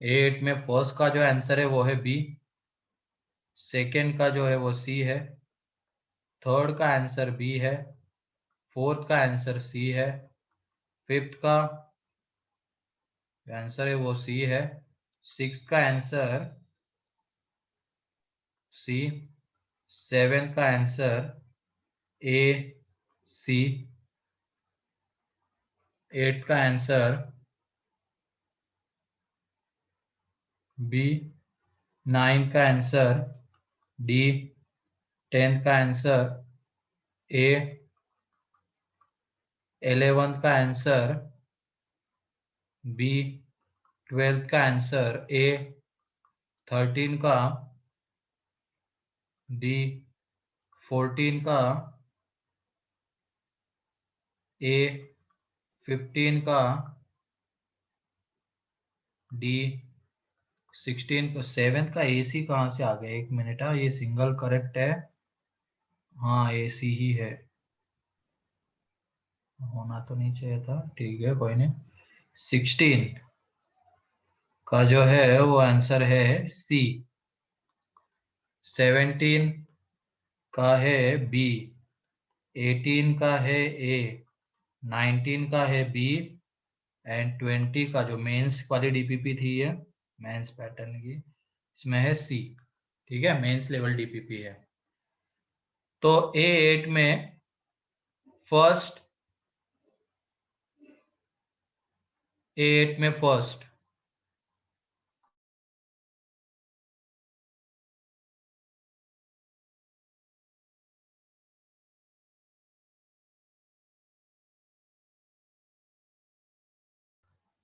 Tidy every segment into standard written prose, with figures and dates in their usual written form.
A8 में first का जो आंसर है वो है बी, सेकेंड का जो है वो सी है, थर्ड का आंसर बी है, फोर्थ का आंसर सी है, फिफ्थ का आंसर है वो सी है, सिक्स का आंसर सी, सेवेंथ का आंसर ए सी, एट का आंसर बी, नाइन का आंसर डी, टेंथ का आंसर ए, 11th का आंसर बी, 12th का आंसर ए, 13 का डी, 14 का ए, 15 का डी, 16 का, 7th का ए सी कहाँ से आ गया? एक मिनट, हाँ ये सिंगल करेक्ट है, हाँ ए सी ही है, होना तो नहीं चाहिए था, ठीक है कोई नहीं। 16 का जो है वो आंसर है सी, 17 का है बी, 18 का है ए, 19 का है बी, एंड 20 का जो मेंस वाली डीपीपी थी है, मेंस पैटर्न की, इसमें है सी। ठीक है, मेंस लेवल डीपीपी है। तो A8 में फर्स्ट, A8 में first,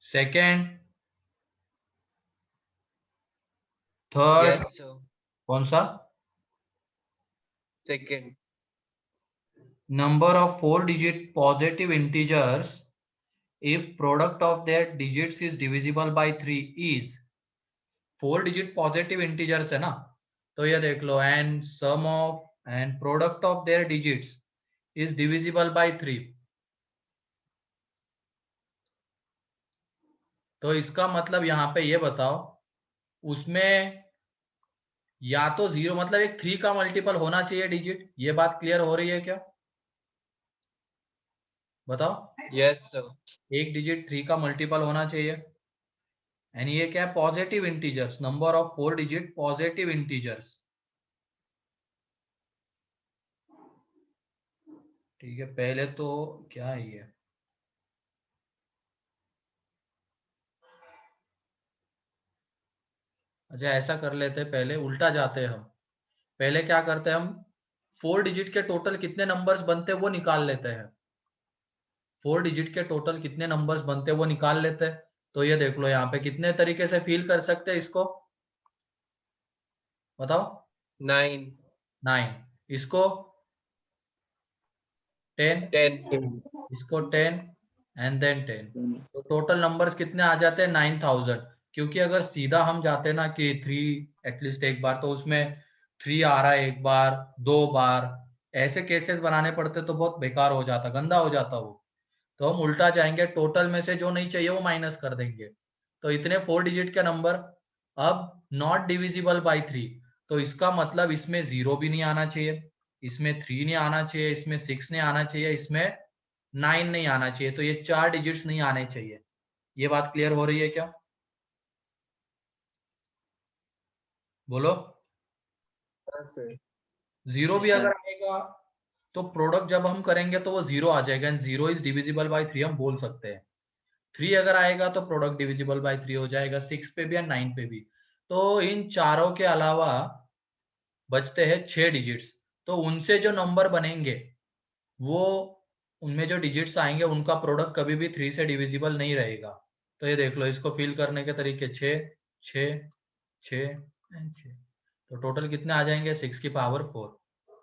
second, third, Yes, sir. कौन सा? Second. Number of 4 digit positive integers if product of their digits is divisible by 3 is, 4 digit positive integers है ना, तो ये देख लो, and sum of and product of their digits is divisible by 3। तो इसका मतलब यहाँ पे ये बताओ, उसमें या तो जीरो, मतलब एक 3 का मल्टीपल होना चाहिए डिजिट, ये बात क्लियर हो रही है क्या? बताओ, Yes, sir. एक डिजिट 3 का मल्टीपल होना चाहिए, एंड ये क्या है? Positive integers, number of 4 digit positive integers. ठीक है, पहले तो क्या है ये, अच्छा ऐसा कर लेते हैं, पहले उल्टा जाते हैं हम। पहले क्या करते हैं हम, 4 डिजिट के टोटल कितने नंबर्स बनते हैं वो निकाल लेते हैं, 4 डिजिट के टोटल कितने नंबर्स बनते हैं वो निकाल लेते हैं। तो ये देख लो, यहाँ पे कितने तरीके से फील कर सकते हैं इसको, बताओ? 9. 9, इसको 10, 10. इसको 10, एंड देन 10। तो टोटल नंबर्स कितने आ जाते हैं? 9000। क्योंकि अगर सीधा हम जाते ना कि 3 एटलीस्ट एक बार, तो उसमें 3 आ रहा है एक बार, 2 बार, ऐसे केसेस बनाने पड़ते तो बहुत बेकार हो जाता, गंदा हो जाता वो। तो हम उल्टा जाएंगे, टोटल में से जो नहीं चाहिए वो माइनस कर देंगे। तो इतने 4 डिजिट के नंबर अब नॉट डिविजिबल बाई 3, तो इसका मतलब इसमें 0 भी नहीं आना चाहिए, इसमें 3 नहीं आना चाहिए, इसमें 6 नहीं आना चाहिए, इसमें 9 नहीं आना चाहिए, तो ये 4 डिजिट्स नहीं आने चाहिए। ये बात क्लियर हो रही है क्या? बोलो। Yes, sir. जीरो भी Yes, अगर sir. आएगा तो प्रोडक्ट जब हम करेंगे तो वो जीरो आ जाएगा, and zero is divisible by 3 हम बोल सकते हैं। 3 अगर आएगा तो प्रोडक्ट डिविजिबल बाय 3 हो जाएगा, 6 पे भी या 9 पे भी। तो इन चारों के अलावा बचते हैं 6 डिजिट्स, तो उनसे जो नंबर बनेंगे वो, उनमें जो डिजिट्स आएंगे उनका प्रोडक्ट कभी भी 3 से डिविजिबल नहीं रहेगा। तो ये देख लो, इसको फिल करने के तरीके 6, 6, 6 एंड 6, तो टोटल कितने आ जाएंगे? 6 की पावर 4।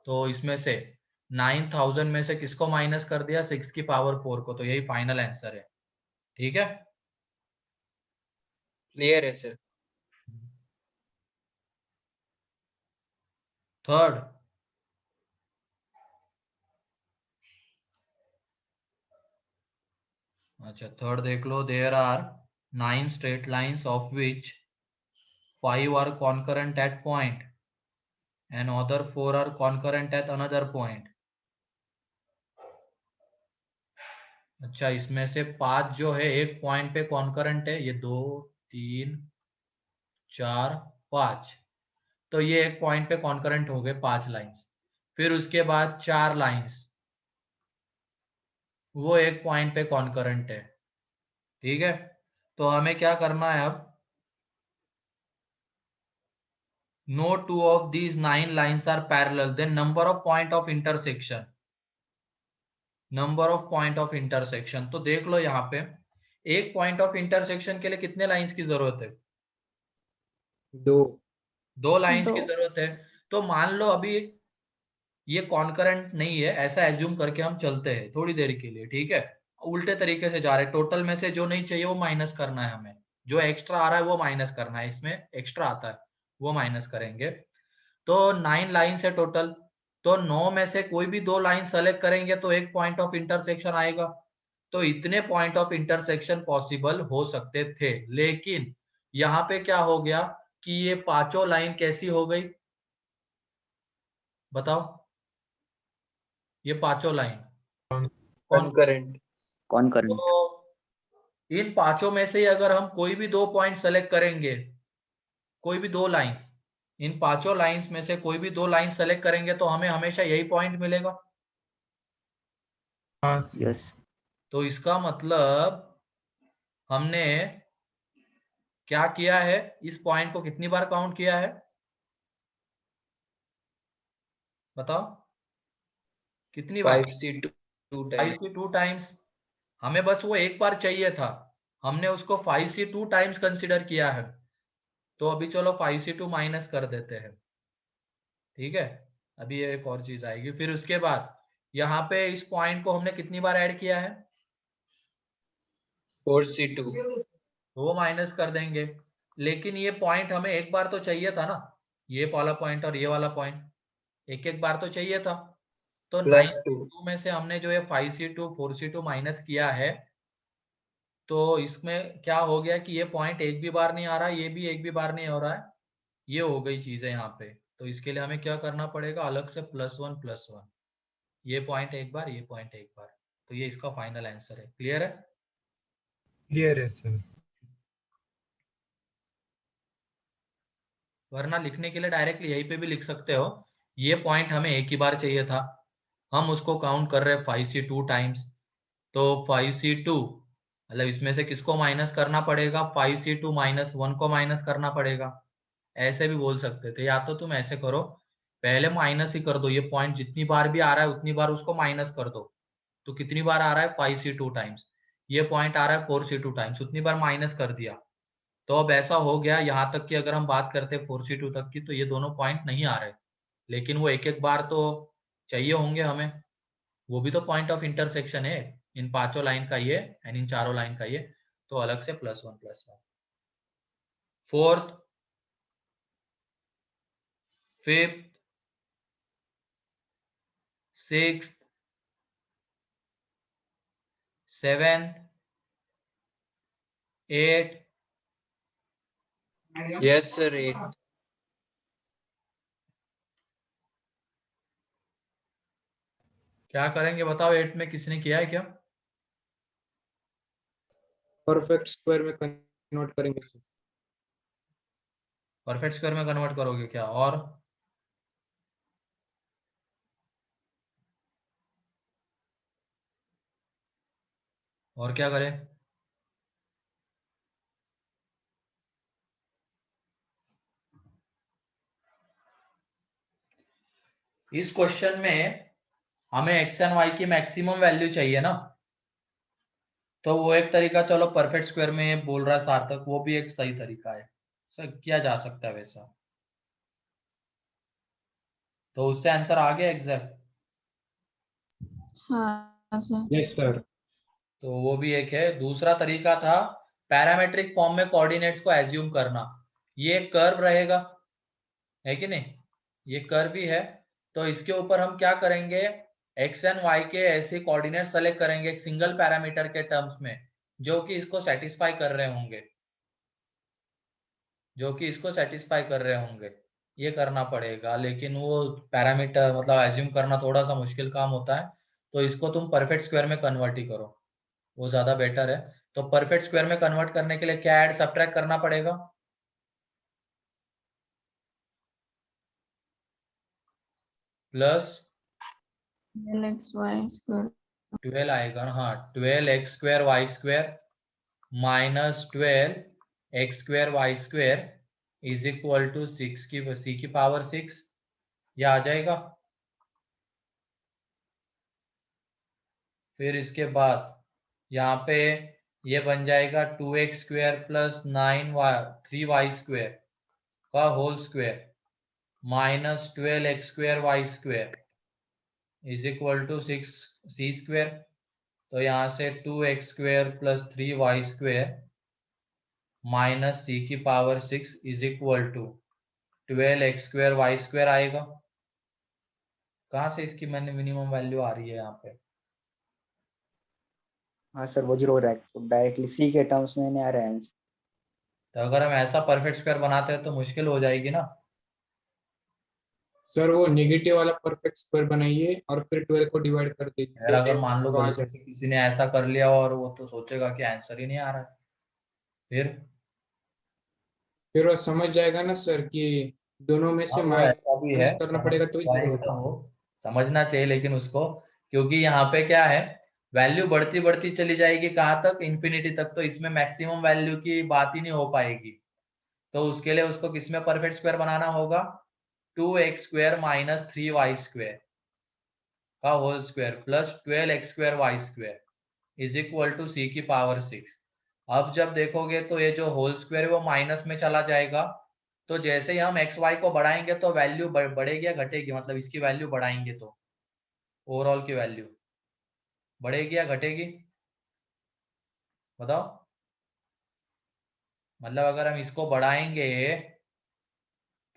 तो इसमें से 9000 में से किसको माइनस कर दिया? 6 की पावर 4 को, तो यही फाइनल आंसर है। ठीक है, Clear है sir. थर्ड, अच्छा थर्ड देख लो, there are 9 straight lines of which 5 are concurrent at point and other 4 are concurrent at another point. अच्छा, इसमें से 5 जो है एक पॉइंट पे कॉन्करेंट है, ये 2 3 4 5, तो ये एक पॉइंट पे कॉन्करेंट हो गए 5 लाइंस। फिर उसके बाद 4 लाइंस, वो एक पॉइंट पे कॉन्करेंट है। ठीक है, तो हमें क्या करना है अब, no two of these 9 lines are parallel, then number of point of intersection, number of point of intersection. तो देख लो यहाँ पे एक पॉइंट ऑफ इंटरसेक्शन के लिए कितने लाइंस की जरूरत है? 2 लाइंस की 2। जरूरत है। तो मान लो अभी ये कॉन्करेंट नहीं है, ऐसा एज्यूम करके हम चलते हैं थोड़ी देर के लिए। ठीक है, उल्टे तरीके से जा रहे हैं, टोटल में से जो नहीं चाहिए वो माइनस करना है हमें, जो एक्स्ट्रा आ रहा है वो माइनस करना है, इसमें एक्स्ट्रा आता है वो माइनस करेंगे। तो 9 लाइंस है टोटल, तो 9 में से कोई भी 2 लाइन सेलेक्ट करेंगे तो एक पॉइंट ऑफ इंटरसेक्शन आएगा। तो इतने पॉइंट ऑफ इंटरसेक्शन पॉसिबल हो सकते थे, लेकिन यहाँ पे क्या हो गया कि ये पांचों लाइन कैसी हो गई, बताओ? ये पांचों लाइन concurrent. कॉन्करेंट। तो इन पांचों में से अगर हम कोई भी 2 पॉइंट सेलेक्ट करेंगे, कोई भी 2 लाइंस, इन पांचों लाइंस में से कोई भी 2 लाइन सेलेक्ट करेंगे तो हमें हमेशा यही पॉइंट मिलेगा। यस। तो इसका मतलब हमने क्या किया है, इस पॉइंट को कितनी बार काउंट किया है, बताओ? कितनी बार? 5C2 5 times. से 2 टाइम्स। हमें बस वो एक बार चाहिए था, हमने उसको 5 से 2 टाइम्स कंसिडर किया है। तो अभी चलो 5 से 2 माइनस कर देते हैं। ठीक है, अभी एक और चीज आएगी। फिर उसके बाद यहाँ पे इस पॉइंट को हमने कितनी बार ऐड किया है, 4C2. तो वो माइनस कर देंगे। लेकिन ये पॉइंट हमें एक बार तो चाहिए था ना, ये वाला पॉइंट और ये वाला पॉइंट एक एक बार तो चाहिए था। तो 9 Plus 2. 2 में से हमने जो है 5C2 4C2 माइनस किया है, तो इसमें क्या हो गया कि ये पॉइंट एक भी बार नहीं आ रहा, ये भी एक भी बार नहीं हो रहा है, ये हो गई चीजें यहाँ पे। तो इसके लिए हमें क्या करना पड़ेगा, अलग से +1 ये पॉइंट एक बार, ये पॉइंट एक बार। तो ये इसका फाइनल आंसर है। क्लियर है? क्लियर है सर। वरना लिखने के लिए डायरेक्टली यहीं पे भी लिख सकते हो, ये पॉइंट हमें एक ही बार चाहिए था, हम उसको काउंट कर रहे हैं 5C2 टाइम्स। तो 5C2 मतलब इसमें से किसको माइनस करना पड़ेगा, 5C2 -1 को माइनस करना पड़ेगा। ऐसे भी बोल सकते थे, या तो तुम ऐसे करो, पहले माइनस ही कर दो, ये पॉइंट जितनी बार भी आ रहा है उतनी बार उसको माइनस कर दो। तो कितनी बार आ रहा है, 5C2 टाइम्स। ये पॉइंट आ रहा है 4C2 टाइम्स, उतनी बार माइनस कर दिया। तो अब ऐसा हो गया यहाँ तक कि अगर हम बात करते हैं 4C2 तक की, तो ये दोनों पॉइंट नहीं आ रहे, लेकिन वो एक एक बार तो चाहिए होंगे हमें, वो भी तो पॉइंट ऑफ इंटरसेक्शन है, इन पांचों लाइन का ये एंड इन चारों लाइन का ये। तो अलग से +1 fourth, fifth, sixth, seventh, eight, Yes sir, 8. क्या करेंगे बताओ, 8 में किसने किया है क्या? परफेक्ट स्क्वायर में कन्वर्ट करेंगे सर। परफेक्ट स्क्वायर में कन्वर्ट करोगे क्या? और क्या करें? इस क्वेश्चन में हमें एक्स एंड वाई की मैक्सिमम वैल्यू चाहिए ना, तो वो एक तरीका, चलो परफेक्ट स्क्वायर में बोल रहा है सार्थक, वो भी एक सही तरीका है, सर किया जा सकता है वैसा। तो उससे आंसर आ गया एग्जैक्ट। हाँ सर। Yes sir. तो वो भी एक है। दूसरा तरीका था पैरामेट्रिक फॉर्म में कोऑर्डिनेट्स को एज्यूम करना। ये एक कर्व रहेगा, है कि नहीं, ये कर्व ही है। तो इसके ऊपर हम क्या करेंगे, एक्स एंड वाई के ऐसे कोऑर्डिनेट सेलेक्ट करेंगे एक सिंगल पैरामीटर के टर्म्स में, जो कि इसको सेटिस्फाई कर रहे होंगे। जो कि इसको सेटिस्फाई कर रहे होंगे, ये करना पड़ेगा। लेकिन वो पैरामीटर मतलब एज्यूम करना थोड़ा सा मुश्किल काम होता है, तो इसको तुम परफेक्ट स्क्वायर में कन्वर्ट ही करो, वो ज्यादा बेटर है। तो परफेक्ट स्क्वायर में कन्वर्ट करने के लिए क्या ऐड सब्ट्रैक्ट करना पड़ेगा? प्लस LXY² 12 आएगा ना, हाँ 12x² y² minus 12x² y² is equal to 6 की c की पावर 6, ये आ जाएगा। फिर इसके बाद यहाँ पे ये बन जाएगा 2x² प्लस 3y² का whole square minus 12x² y² is equal to 6c²। तो यहाँ से 2x² plus 3y² minus c की power 6 is equal to 12x² y² आएगा। कहाँ से इसकी मैंने मिनिमम वैल्यू आ रही है यहाँ पे? हाँ सर, वो जीरो रहा है तो डायरेक्टली सी के टर्म्स में नहीं आ रहा है आंसर। तो अगर हम ऐसा परफेक्ट स्क्वायर बनाते हैं तो मुश्किल हो जाएगी ना। सर वो नेगेटिव वाला परफेक्ट स्क्वायर बनाइए और फिर 12 को डिवाइड कर यार दीजिए अगर मान लो तो आ गलती जाए। से किसी ने ऐसा कर लिया और वो तो सोचेगा कि आंसर ही नहीं आ रहा है, फिर वो समझ जाएगा ना सर कि दोनों में से हाँ वो ऐसा भी है, माइनस करना समझ पड़ेगा तो ही जीरो पाएगा होगा। वो, समझना चाहिए लेकिन उसको, क्योंकि यहाँ पे क्या है, वैल्यू बढ़ती बढ़ती चली जाएगी कहाँ तक, इन्फिनिटी तक, तो इसमें मैक्सिमम वैल्यू की बात ही नहीं हो पाएगी। तो उसके लिए उसको किसमें परफेक्ट स्क्वायर बनाना होगा? 2x² माइनस 3y² का whole square plus 12x² y² is equal to c की पावर 6। अब जब देखोगे तो ये जो होल स्क्वायर है वो माइनस में चला जाएगा। तो जैसे ही हम एक्स वाई को बढ़ाएंगे तो वैल्यू बढ़ेगी या घटेगी? मतलब इसकी वैल्यू बढ़ाएंगे तो ओवरऑल की वैल्यू बढ़ेगी या घटेगी? बताओ। मतलब अगर हम इसको बढ़ाएंगे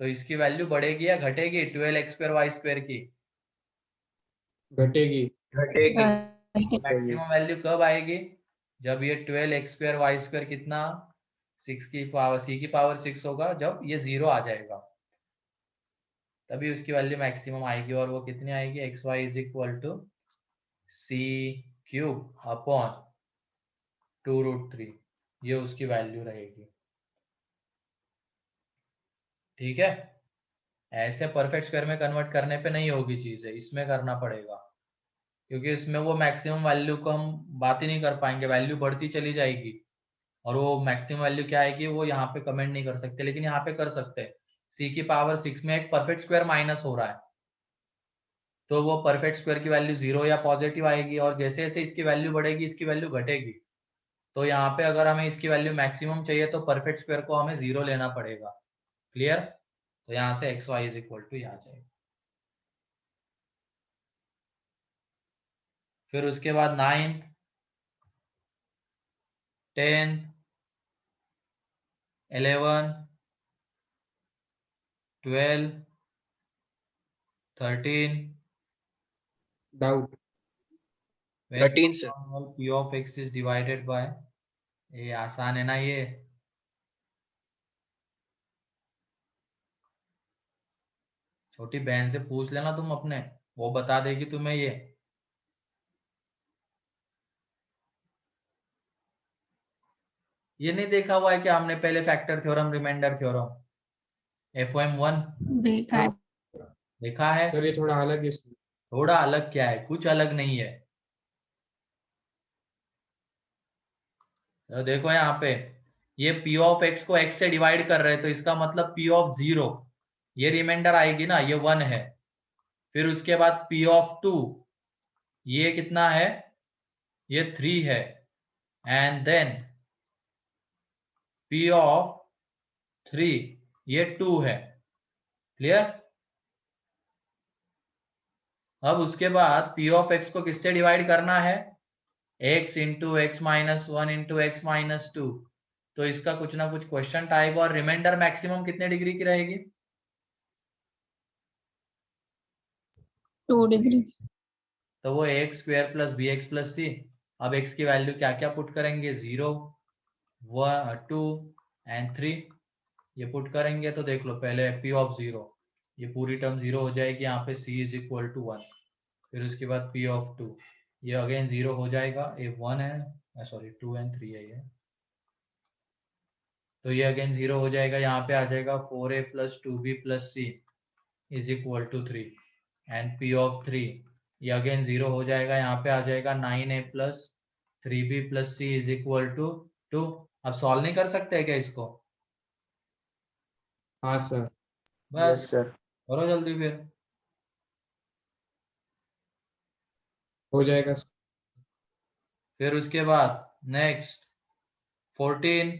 तो इसकी वैल्यू बढ़ेगी या घटेगी 12x² y² की? घटेगी। घटेगी। मैक्सिमम वैल्यू कब आएगी? जब ये 12x² y² कितना 6 की पावर c की पावर 6 होगा, जब ये 0 आ जाएगा तभी उसकी वैल्यू मैक्सिमम आएगी। और वो कितनी आएगी? X Y is equal to c³ upon 2√3, ये उसकी वैल्यू रहेगी। ठीक है, ऐसे परफेक्ट स्क्वायर में कन्वर्ट करने पे नहीं होगी चीजें, इसमें करना पड़ेगा, क्योंकि इसमें वो मैक्सिमम वैल्यू को हम बात ही नहीं कर पाएंगे, वैल्यू बढ़ती चली जाएगी और वो मैक्सिमम वैल्यू क्या आएगी वो यहाँ पे कमेंट नहीं कर सकते, लेकिन यहाँ पे कर सकते हैं। c की पावर 6 में एक परफेक्ट स्क्वायर माइनस हो रहा है, तो वो परफेक्ट स्क्वायर की वैल्यू 0 या पॉजिटिव आएगी, और जैसे जैसे इसकी वैल्यू बढ़ेगी इसकी वैल्यू घटेगी। तो यहाँ पे अगर हमें इसकी वैल्यू मैक्सिमम चाहिए तो परफेक्ट स्क्वायर को हमें 0 लेना पड़ेगा। क्लियर? तो यहाँ से X Y is equal to आ जाएगा। फिर उसके बाद 9th 10th 11 12 13 doubt. 13 sir. p of x is divided by, ये आसान है ना ये? छोटी बहन से पूछ लेना तुम अपने, वो बता देगी तुम्हें ये नहीं देखा हुआ है कि हमने पहले factor theorem remainder theorem FOM1 देखा है। देखा है? सर ये थोड़ा अलग है। थोड़ा अलग क्या है? कुछ अलग नहीं है। तो देखो यहाँ पे ये p ऑफ x को x से डिवाइड कर रहे हैं, तो इसका मतलब p ऑफ 0, ये रिमाइंडर आएगी ना, ये 1 है। फिर उसके बाद p ऑफ 2, ये कितना है? ये 3 है। एंड देन p ऑफ 3, ये 2 है। क्लियर? अब उसके बाद p ऑफ x को किससे डिवाइड करना है? x into x minus 1 into x minus 2। तो इसका कुछ ना कुछ क्वेश्चन आएगा। और रिमाइंडर मैक्सिमम कितने डिग्री की रहेगी? 2 डिग्री। तो वो x² plus B X plus C. अब x की वैल्यू क्या क्या पुट करेंगे? 0 1 2 एंड 3, ये पुट करेंगे तो देख लो पहले p ऑफ 0, ये पूरी टर्म 0 हो जाएगी, यहाँ पे c इज इक्वल टू 1, फिर उसके बाद p ऑफ 2, ये अगेन 0 हो जाएगा, ये 1 है, सॉरी 2 एंड 3 है ये, तो ये अगेन 0 हो जाएगा, यहाँ पे आ जाएगा 4a plus 2b plus c is equal to 3 and p of 3, ये अगेन 0 हो जाएगा, यहाँ पे आ जाएगा 9a plus 3b plus c is equal to 2। अब सॉल्व नहीं कर सकते हैं क्या इसको? हाँ सर। बस यस सर। करो जल्दी फिर। हो जाएगा सर। फिर उसके बाद next 14,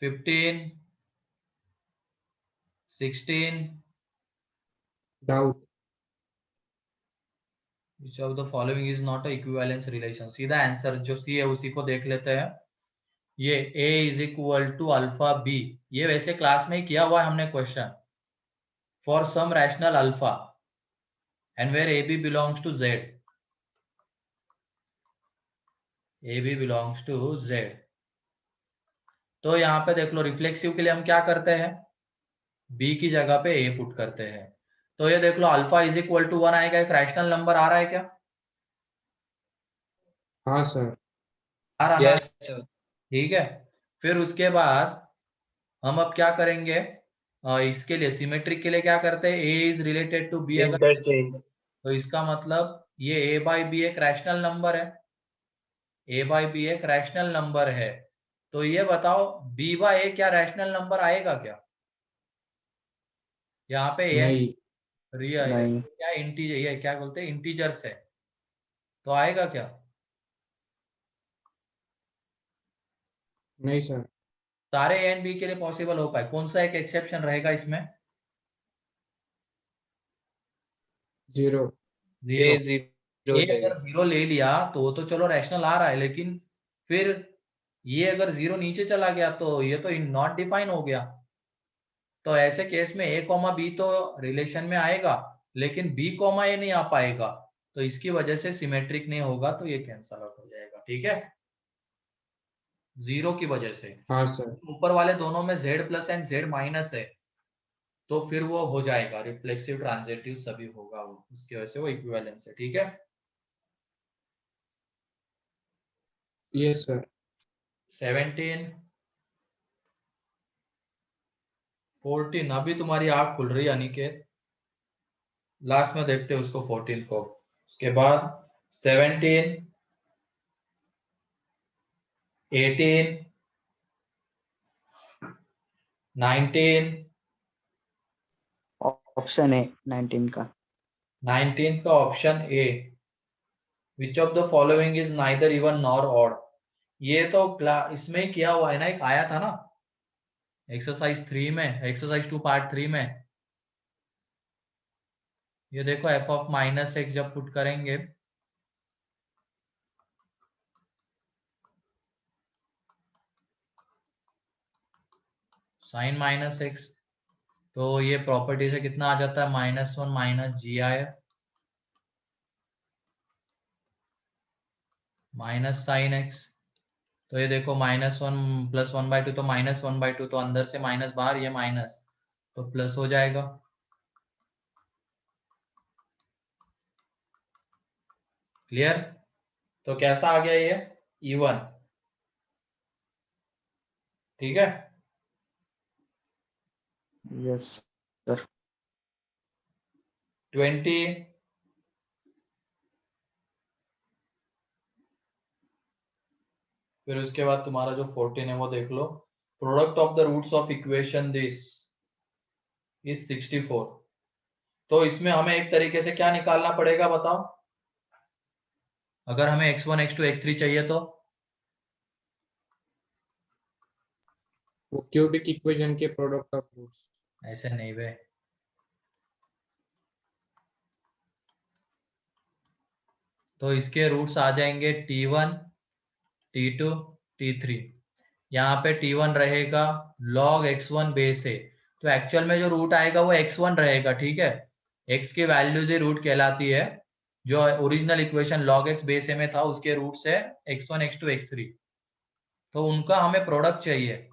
15, 16, doubt. which of the following is not a equivalence relation? सीधा आंसर जो सी है उसी को देख लेते हैं। ये a is equal to alpha b, ये वैसे क्लास में ही किया हुआ है हमने question, for some rational alpha and where a b belongs to Z, a b belongs to Z. तो यहाँ पे देख लो रिफ्लेक्सिव के लिए हम क्या करते हैं, b की जगह पे a पुट करते हैं, तो ये देख लो अल्फा इज इक्वल टू 1 आएगा, एक रैशनल नंबर आ रहा है क्या? हाँ सर। आ रहा है, यस सर। ठीक है। फिर उसके बाद हम अब क्या करेंगे, इसके लिए सिमेट्रिक के लिए क्या करते हैं, a is related to b, अगर इंटरचेंज। तो इसका मतलब ये a बाई बी एक रैशनल नंबर है, a बाई बी एक रैशनल नंबर है, तो ये बताओ b बाई a क्या रैशनल नंबर आएगा क्या? यहाँ पे a नहीं। रियल नहीं। क्या इंटीजर, ये क्या बोलते हैं इंटीजर्स है, तो आएगा क्या? नहीं सर। सारे ए एंड बी के लिए पॉसिबल हो पाए, कौन सा एक एक्सेप्शन रहेगा इसमें? 0। जीरो। ए जीरो ए जाएगा। अगर 0 ले लिया तो वो तो चलो रैशनल आ रहा है, लेकिन फिर ये अगर 0 नीचे चला गया तो ये तो नॉट डिफाइन हो गया, तो ऐसे केस में a कॉमा बी तो रिलेशन में आएगा, लेकिन b कॉमा ए नहीं आ पाएगा, तो इसकी वजह से सिमेट्रिक नहीं होगा, तो ये कैंसल आउट हो जाएगा, ठीक है, 0 की वजह से। हाँ सर। ऊपर वाले दोनों में z plus and z minus है, तो फिर वो हो जाएगा रिफ्लेक्सिव ट्रांजिटिव सभी होगा, वो उसकी वजह से वो इक्विवेलेंस है, ठीक है। Yes sir. 17, 14, अभी तुम्हारी आंख खुल रही है अनिकेत, लास्ट में देखते हैं उसको 14 को, उसके बाद 17, 18, 19, ऑप्शन है 19 का। 19 का option A, which of the following is neither even nor odd, ये तो इसमें ही किया हुआ है ना, एक आया था ना एक्सरसाइज 3 में, एक्सरसाइज 2 पार्ट 3 में, ये देखो f ऑफ माइनस एक्स जब पुट करेंगे साइन माइनस एक्स, तो ये प्रॉपर्टी से कितना आ जाता है, -1 माइनस जी आई माइनस साइन एक्स, तो ये देखो -1 प्लस 1/2, तो -1/2, तो अंदर से माइनस बाहर, ये माइनस तो प्लस हो जाएगा, क्लियर। तो कैसा आ गया ये इवन, ठीक है। Yes sir. 20, फिर उसके बाद तुम्हारा जो 14 है वो देख लो, product of the roots of equation this is 64, तो इसमें हमें एक तरीके से क्या निकालना पड़ेगा बताओ, अगर हमें x1 x2 x3 चाहिए तो वो क्यूबिक इक्वेशन के प्रोडक्ट ऑफ रूट्स। ऐसे नहीं वे, तो इसके रूट्स आ जाएंगे t1, t2, t3, यहाँ पे t1 रहेगा log x1 बेस है, तो एक्चुअल में जो रूट आएगा वो x1 रहेगा, ठीक है, x की वैल्यूज ही रूट कहलाती है, जो original equation log x base A में था उसके रूट्स है x1 x2 x3, तो उनका हमें प्रोडक्ट चाहिए,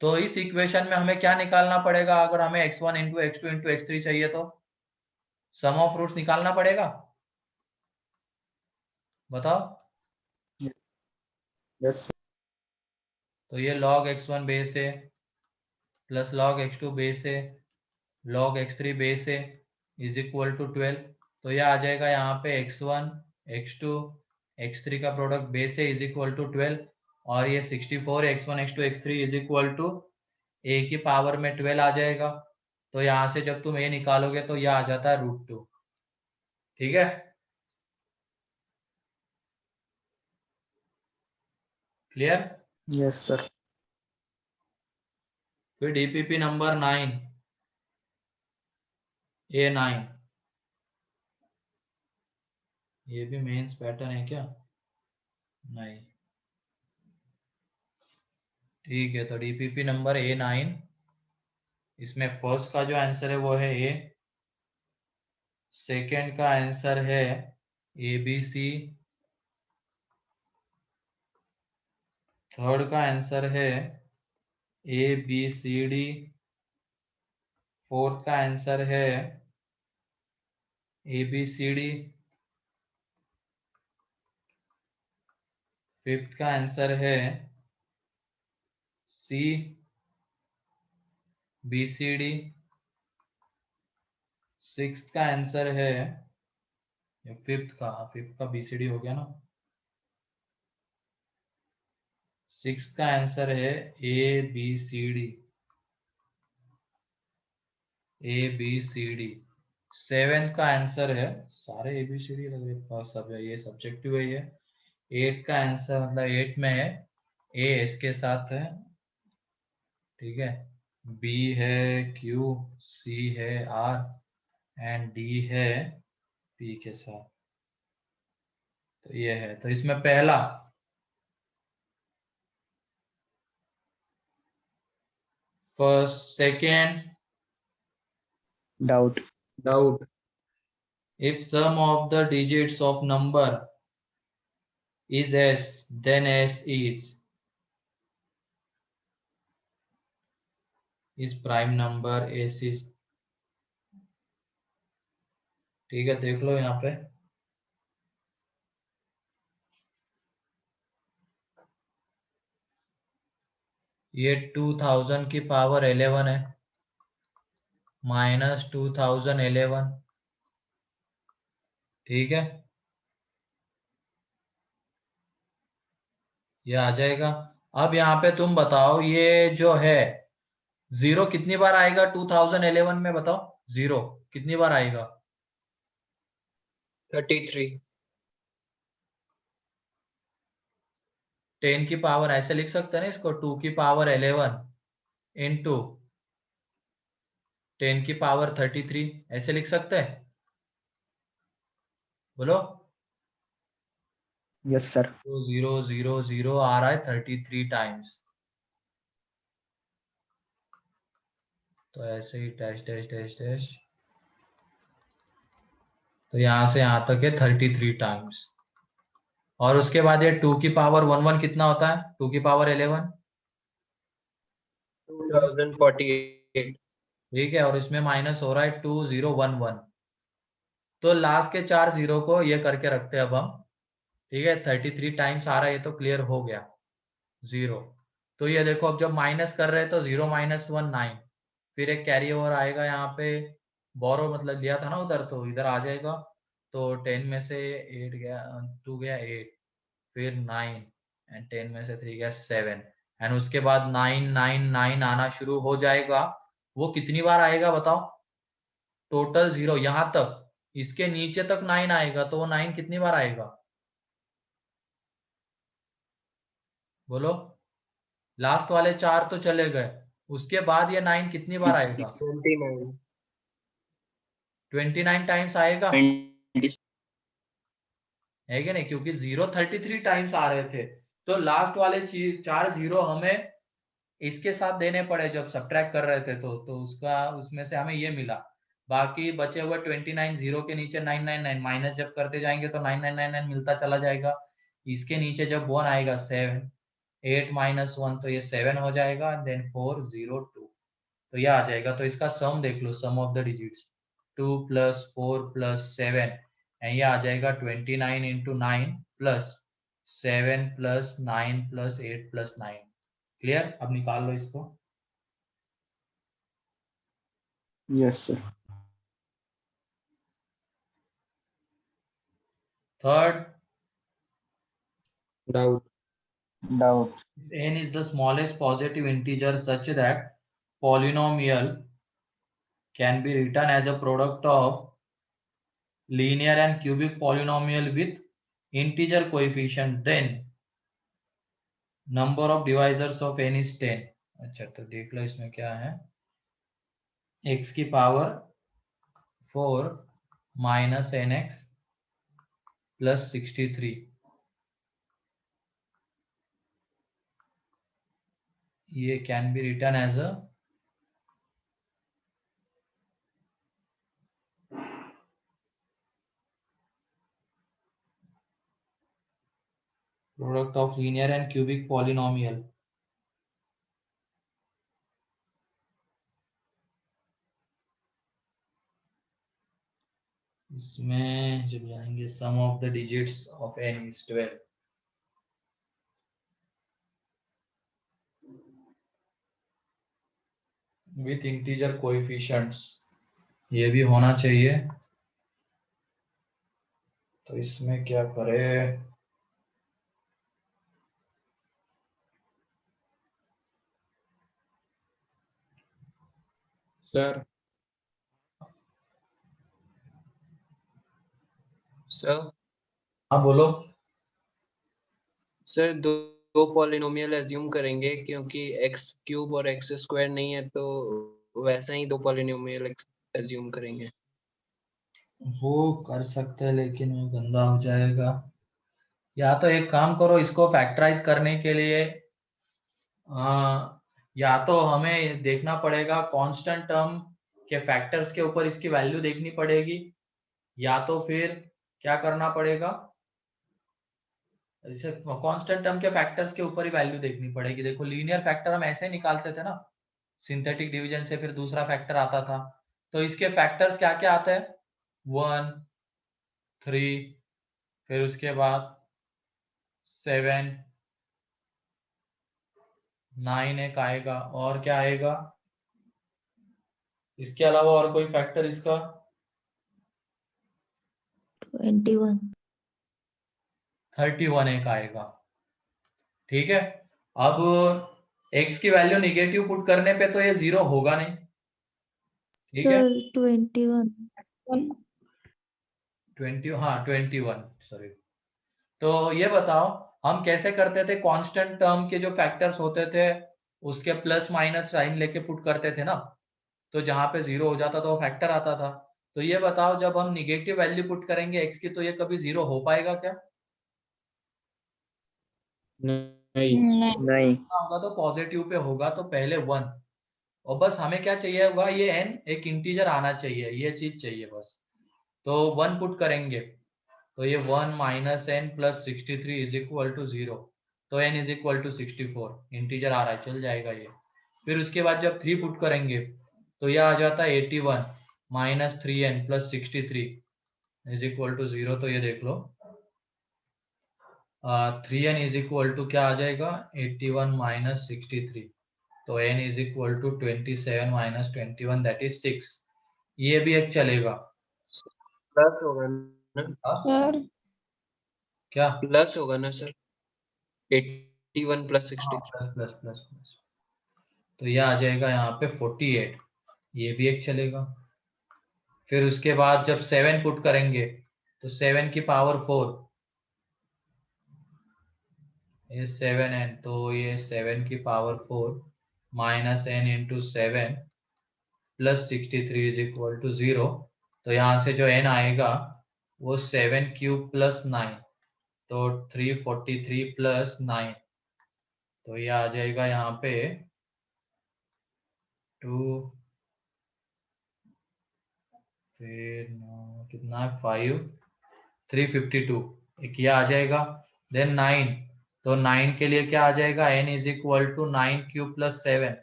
तो इस इक्वेशन में हमें क्या निकालना पड़ेगा? अगर हमें x1 into x2 into x3 चाहिए तो सम ऑफ रूट्स निकालना पड़ेगा। बताओ। यस तो ये log x1 बेस है प्लस log x2 बेस है log x3 बेस है इज इक्वल टू 12। तो ये आ जाएगा यहाँ पे x1 x2 x3 का प्रोडक्ट बेस है इज इक्वल टू 12 और ये 64 x1 x2 x3 is equal to a की पावर में 12 आ जाएगा। तो यहाँ से जब तुम a निकालोगे तो यह आ जाता है √2। ठीक है, क्लियर। Yes sir. फिर डीपीपी नंबर 9 A9, ये भी मेंस पैटर्न है क्या? नहीं, ठीक है। तो डीपीपी नंबर A9, इसमें फर्स्ट का जो आंसर है वो है A, सेकेंड का आंसर है ABC, थर्ड का आंसर है ABCD, फोर्थ का आंसर है ABCD, फिफ्थ का आंसर है CBCD, सिक्स्थ का आंसर है फिफ्थ का BCD हो गया ना, सिक्स्थ का आंसर है ABCD, सेवेंथ का आंसर है सारे ABCD लगे सब है, ये सब्जेक्टिव है ये। एट का आंसर मतलब 8 में है A इसके साथ है, ठीक है, B है, Q, C है, R एंड D है P के साथ। तो ये है, तो इसमें पहला first second doubt. Doubt. if sum of the digits of number is S then S is prime number, S is, ठीक है, देख लो यहाँ पे ये 2000 की पावर 11 है माइनस 2011, ठीक है, ये आ जाएगा। अब यहाँ पे तुम बताओ ये जो है जीरो कितनी बार आएगा 2011 में? बताओ जीरो कितनी बार आएगा? 33। 10 की पावर ऐसे लिख सकते हैं ना इसको, 2 की पावर 11 इंटू 10 की पावर 33, ऐसे लिख सकते हैं? बोलो। Yes sir. तो 0 0 0 आ रहा है 33 टाइम्स। तो ऐसे ही डैश डैश डैश डैश, तो यहां से यहां तक है 33 टाइम्स। और उसके बाद ये 2 की पावर 11 कितना होता है? 2 की पावर 11, 2048। ठीक है, और इसमें माइनस हो रहा है 2011। तो लास्ट के 4 जीरो को ये करके रखते हैं अब हम, ठीक है, 33 टाइम्स आ रहा है, ये तो क्लियर हो गया जीरो। तो ये देखो अब जब माइनस कर रहे हैं तो 0 माइनस 1 9, फिर एक कैरी ओवर आएगा यहाँ पे, बोरो मतलब लिया था ना उधर, तो इधर आ जाएगा। तो 10 में से 8 गया, 2 गया 8, फिर 9 एंड 10 में से 3 गया 7 एंड उसके बाद 9 9 9 आना शुरू हो जाएगा। वो कितनी बार आएगा बताओ? टोटल जीरो यहां तक, इसके नीचे तक 9 आएगा, तो वो 9 कितनी बार आएगा? बोलो। लास्ट वाले 4 तो चले गए, उसके बाद ये 9 कितनी बार आएगा? 29। 29 टाइम्स आएगा, 20 है कि नहीं? क्योंकि 0 33 टाइम्स आ रहे थे, तो लास्ट वाले 4 जीरो हमें इसके साथ देने पड़े जब सब्ट्रैक्ट कर रहे थे, तो उसका उसमें से हमें ये मिला। बाकी बचे हुए 29 जीरो के नीचे 999 माइनस जब करते जाएंगे तो 9999 मिलता चला जाएगा। इसके नीचे जब 1 आएगा 7 8 माइनस 1 तो ये 7 हो जाएगा, देन 4 0 2, तो ये आ जाएगा। तो इसका सम देख लो, sum of the digits 2 plus 4 plus 7, ये आ जाएगा 29 into 9 plus 7 plus 9 plus 8 plus 9। Clear? अब निकाल लो इसको। Yes sir. Third, Doubt. Doubt. n is the smallest positive integer such that polynomial can be written as a product of linear and cubic polynomial with integer coefficient, then number of divisors of n is 10। अच्छा, तो देख लो इसमें क्या है। x की power 4 minus N X plus 63, ये can be written as a product of linear and cubic polynomial। इसमें जब जाएंगे sum of the digits of n is 12। With integer coefficients, ये भी होना चाहिए। तो इसमें क्या करें? Sir, सर हाँ बोलो। सर दो पॉलिनोमियल एज्यूम करेंगे क्योंकि एक्स क्यूब और एक्स स्क्वायर नहीं है, तो वैसा ही दो पॉलिनोमियल एज्यूम करेंगे। वो कर सकते हैं लेकिन वो गंदा हो जाएगा। या तो एक काम करो, इसको फैक्टराइज करने के लिए या तो हमें देखना पड़ेगा कांस्टेंट टर्म के फैक्टर्स के ऊपर इसकी वैल्यू देखनी पड़ेगी, या तो फिर क्या करना पड़ेगा, जैसे कांस्टेंट टर्म के फैक्टर्स के ऊपर ही वैल्यू देखनी पड़ेगी। देखो लीनियर फैक्टर हम ऐसे निकालते थे ना, सिंथेटिक डिवीजन से फिर दूसरा फैक्टर आता था। तो इसके फैक्टर्स क्या क्या आते हैं? 1 3, फिर उसके बाद 7 9 एक आएगा, और क्या आएगा इसके अलावा? और कोई फैक्टर इसका? 21। 31 एक आएगा। ठीक है। अब x की वैल्यू निगेटिव पुट करने पे तो ये 0 होगा नहीं। ठीक है, सर 21। 20, हाँ 21, सॉरी। तो ये बताओ हम कैसे करते थे? कांस्टेंट टर्म के जो फैक्टर्स होते थे उसके प्लस माइनस साइन लेके पुट करते थे ना, तो जहां पे 0 हो जाता था वो फैक्टर आता था। तो ये बताओ जब हम निगेटिव वैल्यू पुट करेंगे x की, तो ये कभी 0 हो पाएगा क्या? नहीं। नहीं। होगा तो पॉजिटिव पे होगा, तो पहले 1, और बस हमें क्या चाहिए होगा, ये n एक इंटीजर आना चाहिए, ये चीज चाहिए बस। तो 1 पुट करेंगे तो ये 1 minus N plus 63 is equal to 0, तो n is equal to 64, integer आ रहा है, चल जाएगा ये। फिर उसके बाद जब 3 पुट करेंगे तो यह आ जाता है 81 minus 3n plus 63 is equal to 0, तो ये देख लो 3n इज इक्वल टू क्या आ जाएगा, 81 माइनस 63, तो n is equal to 27 minus 21 that is 6। ये भी एक चलेगा। प्लस होगा ना? सर क्या? प्लस होगा ना sir? 81 plus 63। Plus plus plus plus, तो ये आ जाएगा यहाँ पे 48, ये भी एक चलेगा। फिर उसके बाद जब 7 पुट करेंगे तो 7 की पावर 4, ये 7n, तो ये 7 की power 4 minus n into 7 plus 63 is equal to 0, तो यहाँ से जो n आएगा वो 7 क्यूब प्लस 9, तो 343 प्लस 9, तो ये आ जाएगा यहाँ पे 2, फिर कितना है 5, 352, एक ये आ जाएगा। देन 9 तो 9 के लिए क्या आ जाएगा, n is equal to 9 cube plus 7,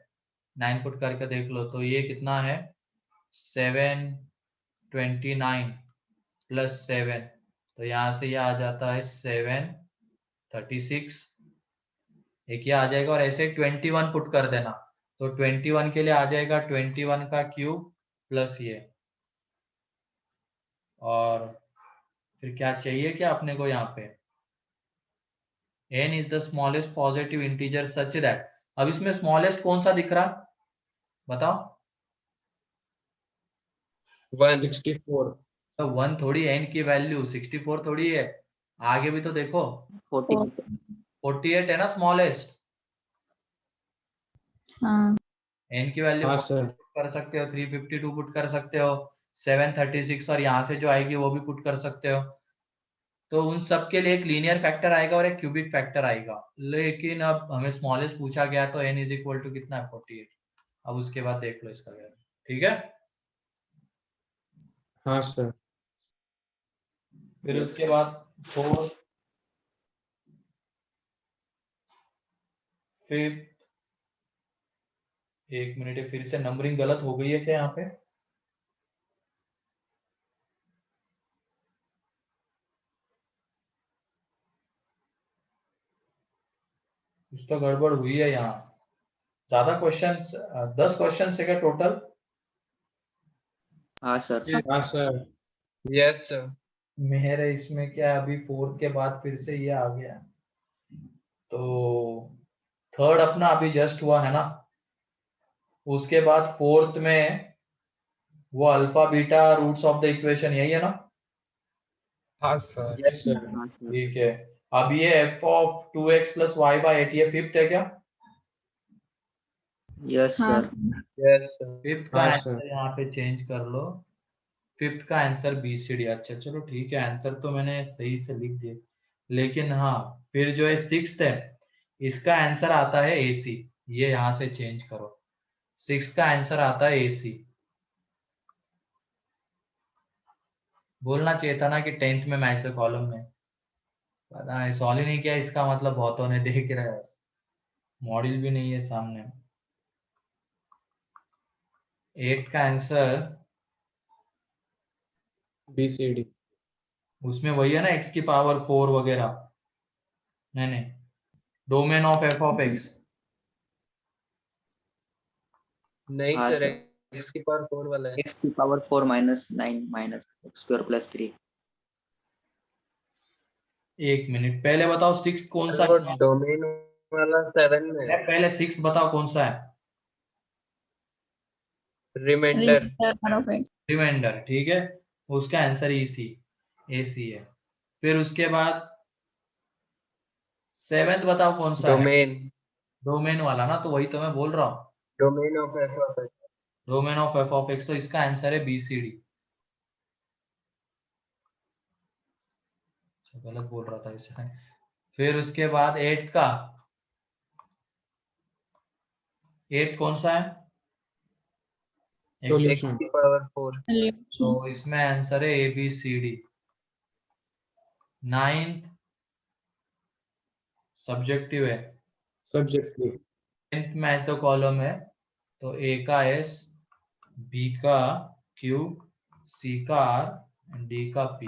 9 put करके देख लो तो ये कितना है 729 प्लस 7, तो यहाँ से ये आ जाता है 736, एक ये आ जाएगा और ऐसे 21 पुट कर देना, तो 21 के लिए आ जाएगा 21 का क्यूब प्लस ये, और फिर क्या चाहिए क्या अपने को यहाँ पे n is the smallest positive integer such that, अब इसमें स्मॉलेस्ट कौन सा दिख रहा बताओ, 1 64 तो 1 थोड़ी, n की वैल्यू 64 थोड़ी है, आगे भी तो देखो 40 48 है ना स्मॉलेस्ट, हाँ n की वैल्यू हाँ सर कर सकते हो, 352 पुट कर सकते हो, 736 और यहाँ से जो आएगी वो भी पुट कर सकते हो, तो उन सब के लिए एक लीनियर फैक्टर आएगा और एक क्यूबिक फैक्टर आएगा, लेकिन अब हमें स्मॉलेस्ट पूछा गया तो n इज इक्वल टू कितना है 48, अब उसके बाद देख लो इसका वैल्यू, ठीक है। हाँ सर फिर उसके बाद 4 5, एक मिनट, फिर से नंबरिंग गलत हो गई है क्या यहाँ पे, कुछ तो गड़बड़ हुई है यहाँ, ज्यादा क्वेश्चन 10 क्वेश्चन है क्या टोटल, हाँ सर हाँ सर यस सर मेरे इसमें क्या है, अभी 4 के बाद फिर से ये आ गया, तो 3rd अपना अभी जस्ट हुआ है ना, उसके बाद 4th में वो alpha beta roots of the equation यही है ना, हाँ सर यस सर हाँ सर ठीक है। अब ये f of 2x plus y by 8 ये 5th है क्या, यस हाँ सर यस सर 5th का हाँ आंसर सर यहाँ पे चेंज कर लो, 5th का आंसर BCD, अच्छा चलो ठीक है, आंसर तो मैंने सही से लिख दिया, लेकिन हाँ फिर जो है 6th है इसका आंसर आता है AC, ये यहाँ से चेंज करो, 6 का आंसर आता है AC, बोलना चाहिए था ना कि 10th में मैच द कॉलम में, पता है सॉल्व ही नहीं किया, इसका मतलब बहुतों ने देख रहा है, मॉडल भी नहीं है सामने। 8 का आंसर BCD उसमें वही है ना x की पावर 4 वगैरह, नहीं domain of f of x, नहीं हाँ सर सर x की पावर 4 वाला है x की power 4 minus 9 minus x square plus 3 एक मिनट पहले बताओ 6 कौन सा वो है, डोमेन वाला 7 में है पहले 6 बताओ कौन सा है, रिमाइंडर ऑफ एक्स रिमाइंडर, ठीक है, उसका आंसर AC है। फिर उसके बाद 7th बताओ कौन सा है, डोमेन डोमेन वाला ना, तो वही तो मैं बोल रहा हूँ, domain of f of x domain of f of x, तो इसका आंसर है BCD, गलत बोल रहा था इसे। फिर उसके बाद 8 का 8 कौन सा है, x सॉल्यूशन की पावर 4 तो इसमें आंसर है ABCD। 9th सब्जेक्टिव है, subjective 10th match the column है, तो A का S, B का Q, C का R, D का P,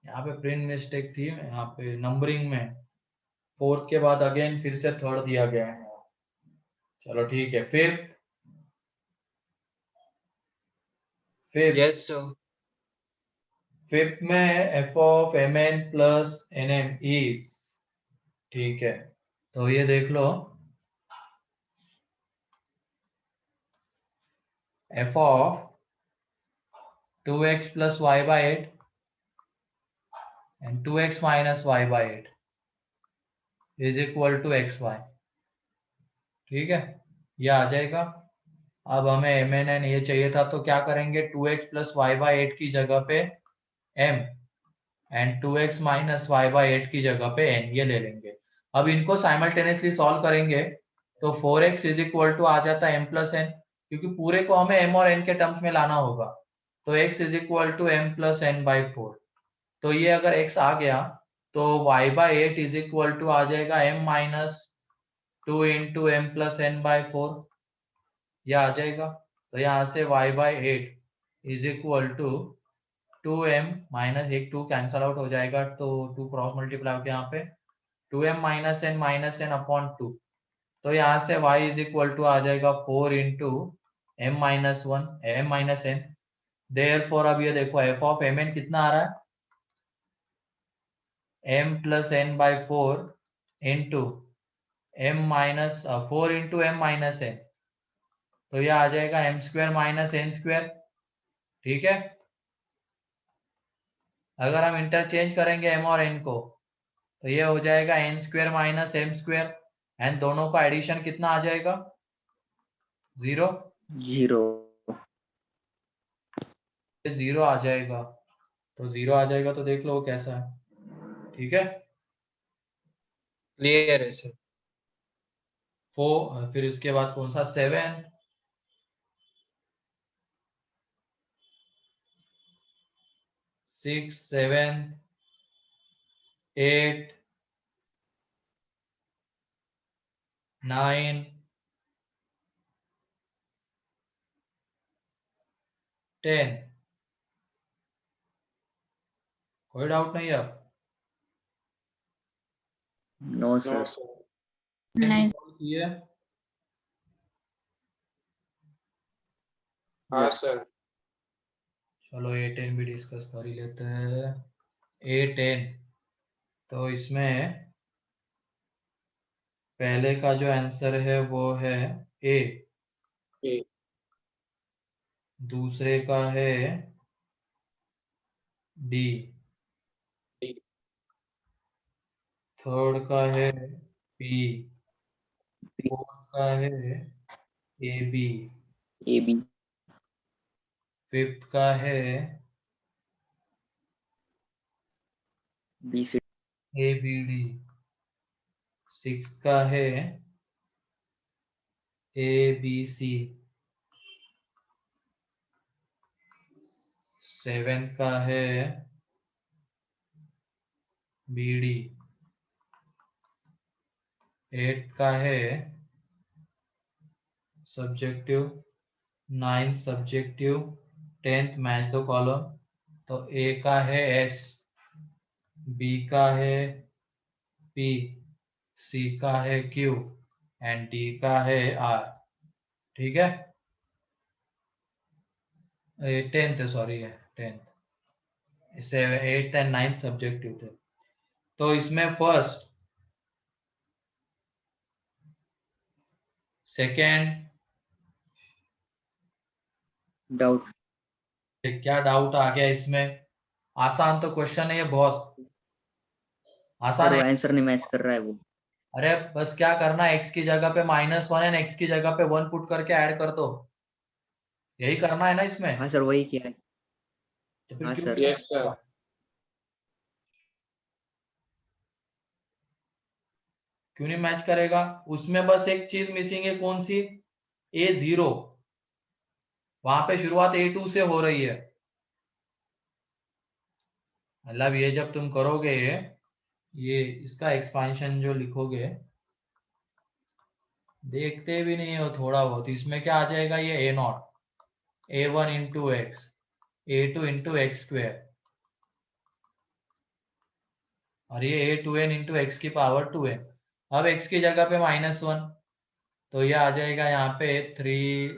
यहाँ पे प्रिंट मिस्टेक थी, यहाँ पे नंबरिंग में 4th के बाद अगेन फिर से 3rd दिया गया है, चलो ठीक है। 5th यस सर 5th में f of mn plus nm is, ठीक है, तो ये देख लो f of 2x plus y by 8 and 2x minus y by 8 is equal to xy, ठीक है, ये आ जाएगा। अब हमें mn ये चाहिए था, तो क्या करेंगे, 2x plus y by 8 की जगह पे m and 2x minus y by 8 की जगह पे n ये ले लेंगे। अब इनको साइमल्टेनियसली सॉल्व करेंगे तो 4x इज इक्वल टू आ जाता है m प्लस n, क्योंकि पूरे को हमें m और n के टर्म्स में लाना होगा, तो x is equal to m plus n by 4, तो ये अगर x आ गया तो y by 8 is equal to आ जाएगा m minus 2 into M plus N by 4, यह आ जाएगा। तो यहाँ से y by 8 is equal to 2m minus 1 2 cancel out हो जाएगा, तो 2 क्रॉस मल्टीप्लाई होकर यहाँ पे 2m माइनस एन अपॉन 2। तो यहाँ से y इज इक्वल टू आ जाएगा 4 into m minus 1 m minus n. Therefore अब ये देखो f ऑफ mn कितना आ रहा है, m plus N by 4 into m minus 4 into m minus n, तो यह आ जाएगा m square minus n square. ठीक है, अगर हम इंटरचेंज करेंगे m और n को तो ये हो जाएगा n square minus m square, and दोनों का एडिशन कितना आ जाएगा 0 0 आ जाएगा। तो 0 आ जाएगा, तो देख लो वो कैसा है। ठीक है, क्लियर है सर। 4 फिर उसके बाद कौन सा 7 6 7 8 9 10। कोई डाउट नहीं है अब? No no sir. सर। नहीं किए हाँ Yes. सर। चलो A10 भी डिस्कस कर ही लेते हैं। A10 तो इसमें पहले का जो आंसर है वो है A, A, दूसरे का है D, D, थर्ड का है P, फोर्थ का है AB, AB, फिफ्थ का है BC, ABD, सिक्स का है ABC, सेवेंथ का है BD, एट का है subjective, ninth subjective, 10th match दो कॉलम। तो A का है S, B का है P, C का है Q एंड D का है R। ठीक है, 10th सॉरी है 10th, 8th and 9th subjective थे। तो इसमें फर्स्ट सेकेंड डाउट। क्या डाउट आ गया इसमें? आसान तो क्वेश्चन है ये, बहुत आसान सर वो है। आंसर नहीं मैच कर रहा है वो। अरे बस क्या करना है, x की जगह पे -1 एंड x की जगह पे 1 पुट करके ऐड कर दो, यही करना है ना इसमें। हाँ सर वही किया है। तो फिर हाँ क्यों सर। नहीं यस सर। क्यों नहीं मैच करेगा? उसमें बस एक चीज मिसिंग है, कौन सी? A0, वहां पे शुरुआत A2 से हो रही है। मतलब ये जब तुम करोगे ये इसका एक्सपांशन जो लिखोगे, देखते भी नहीं हो थोड़ा बहुत, इसमें क्या आ जाएगा, ये A0 A1 into x, A2 into x square, और ये A2n इंटू एक्स की पावर 2n। अब x की जगह पे -1, तो ये आ जाएगा यहाँ पे 3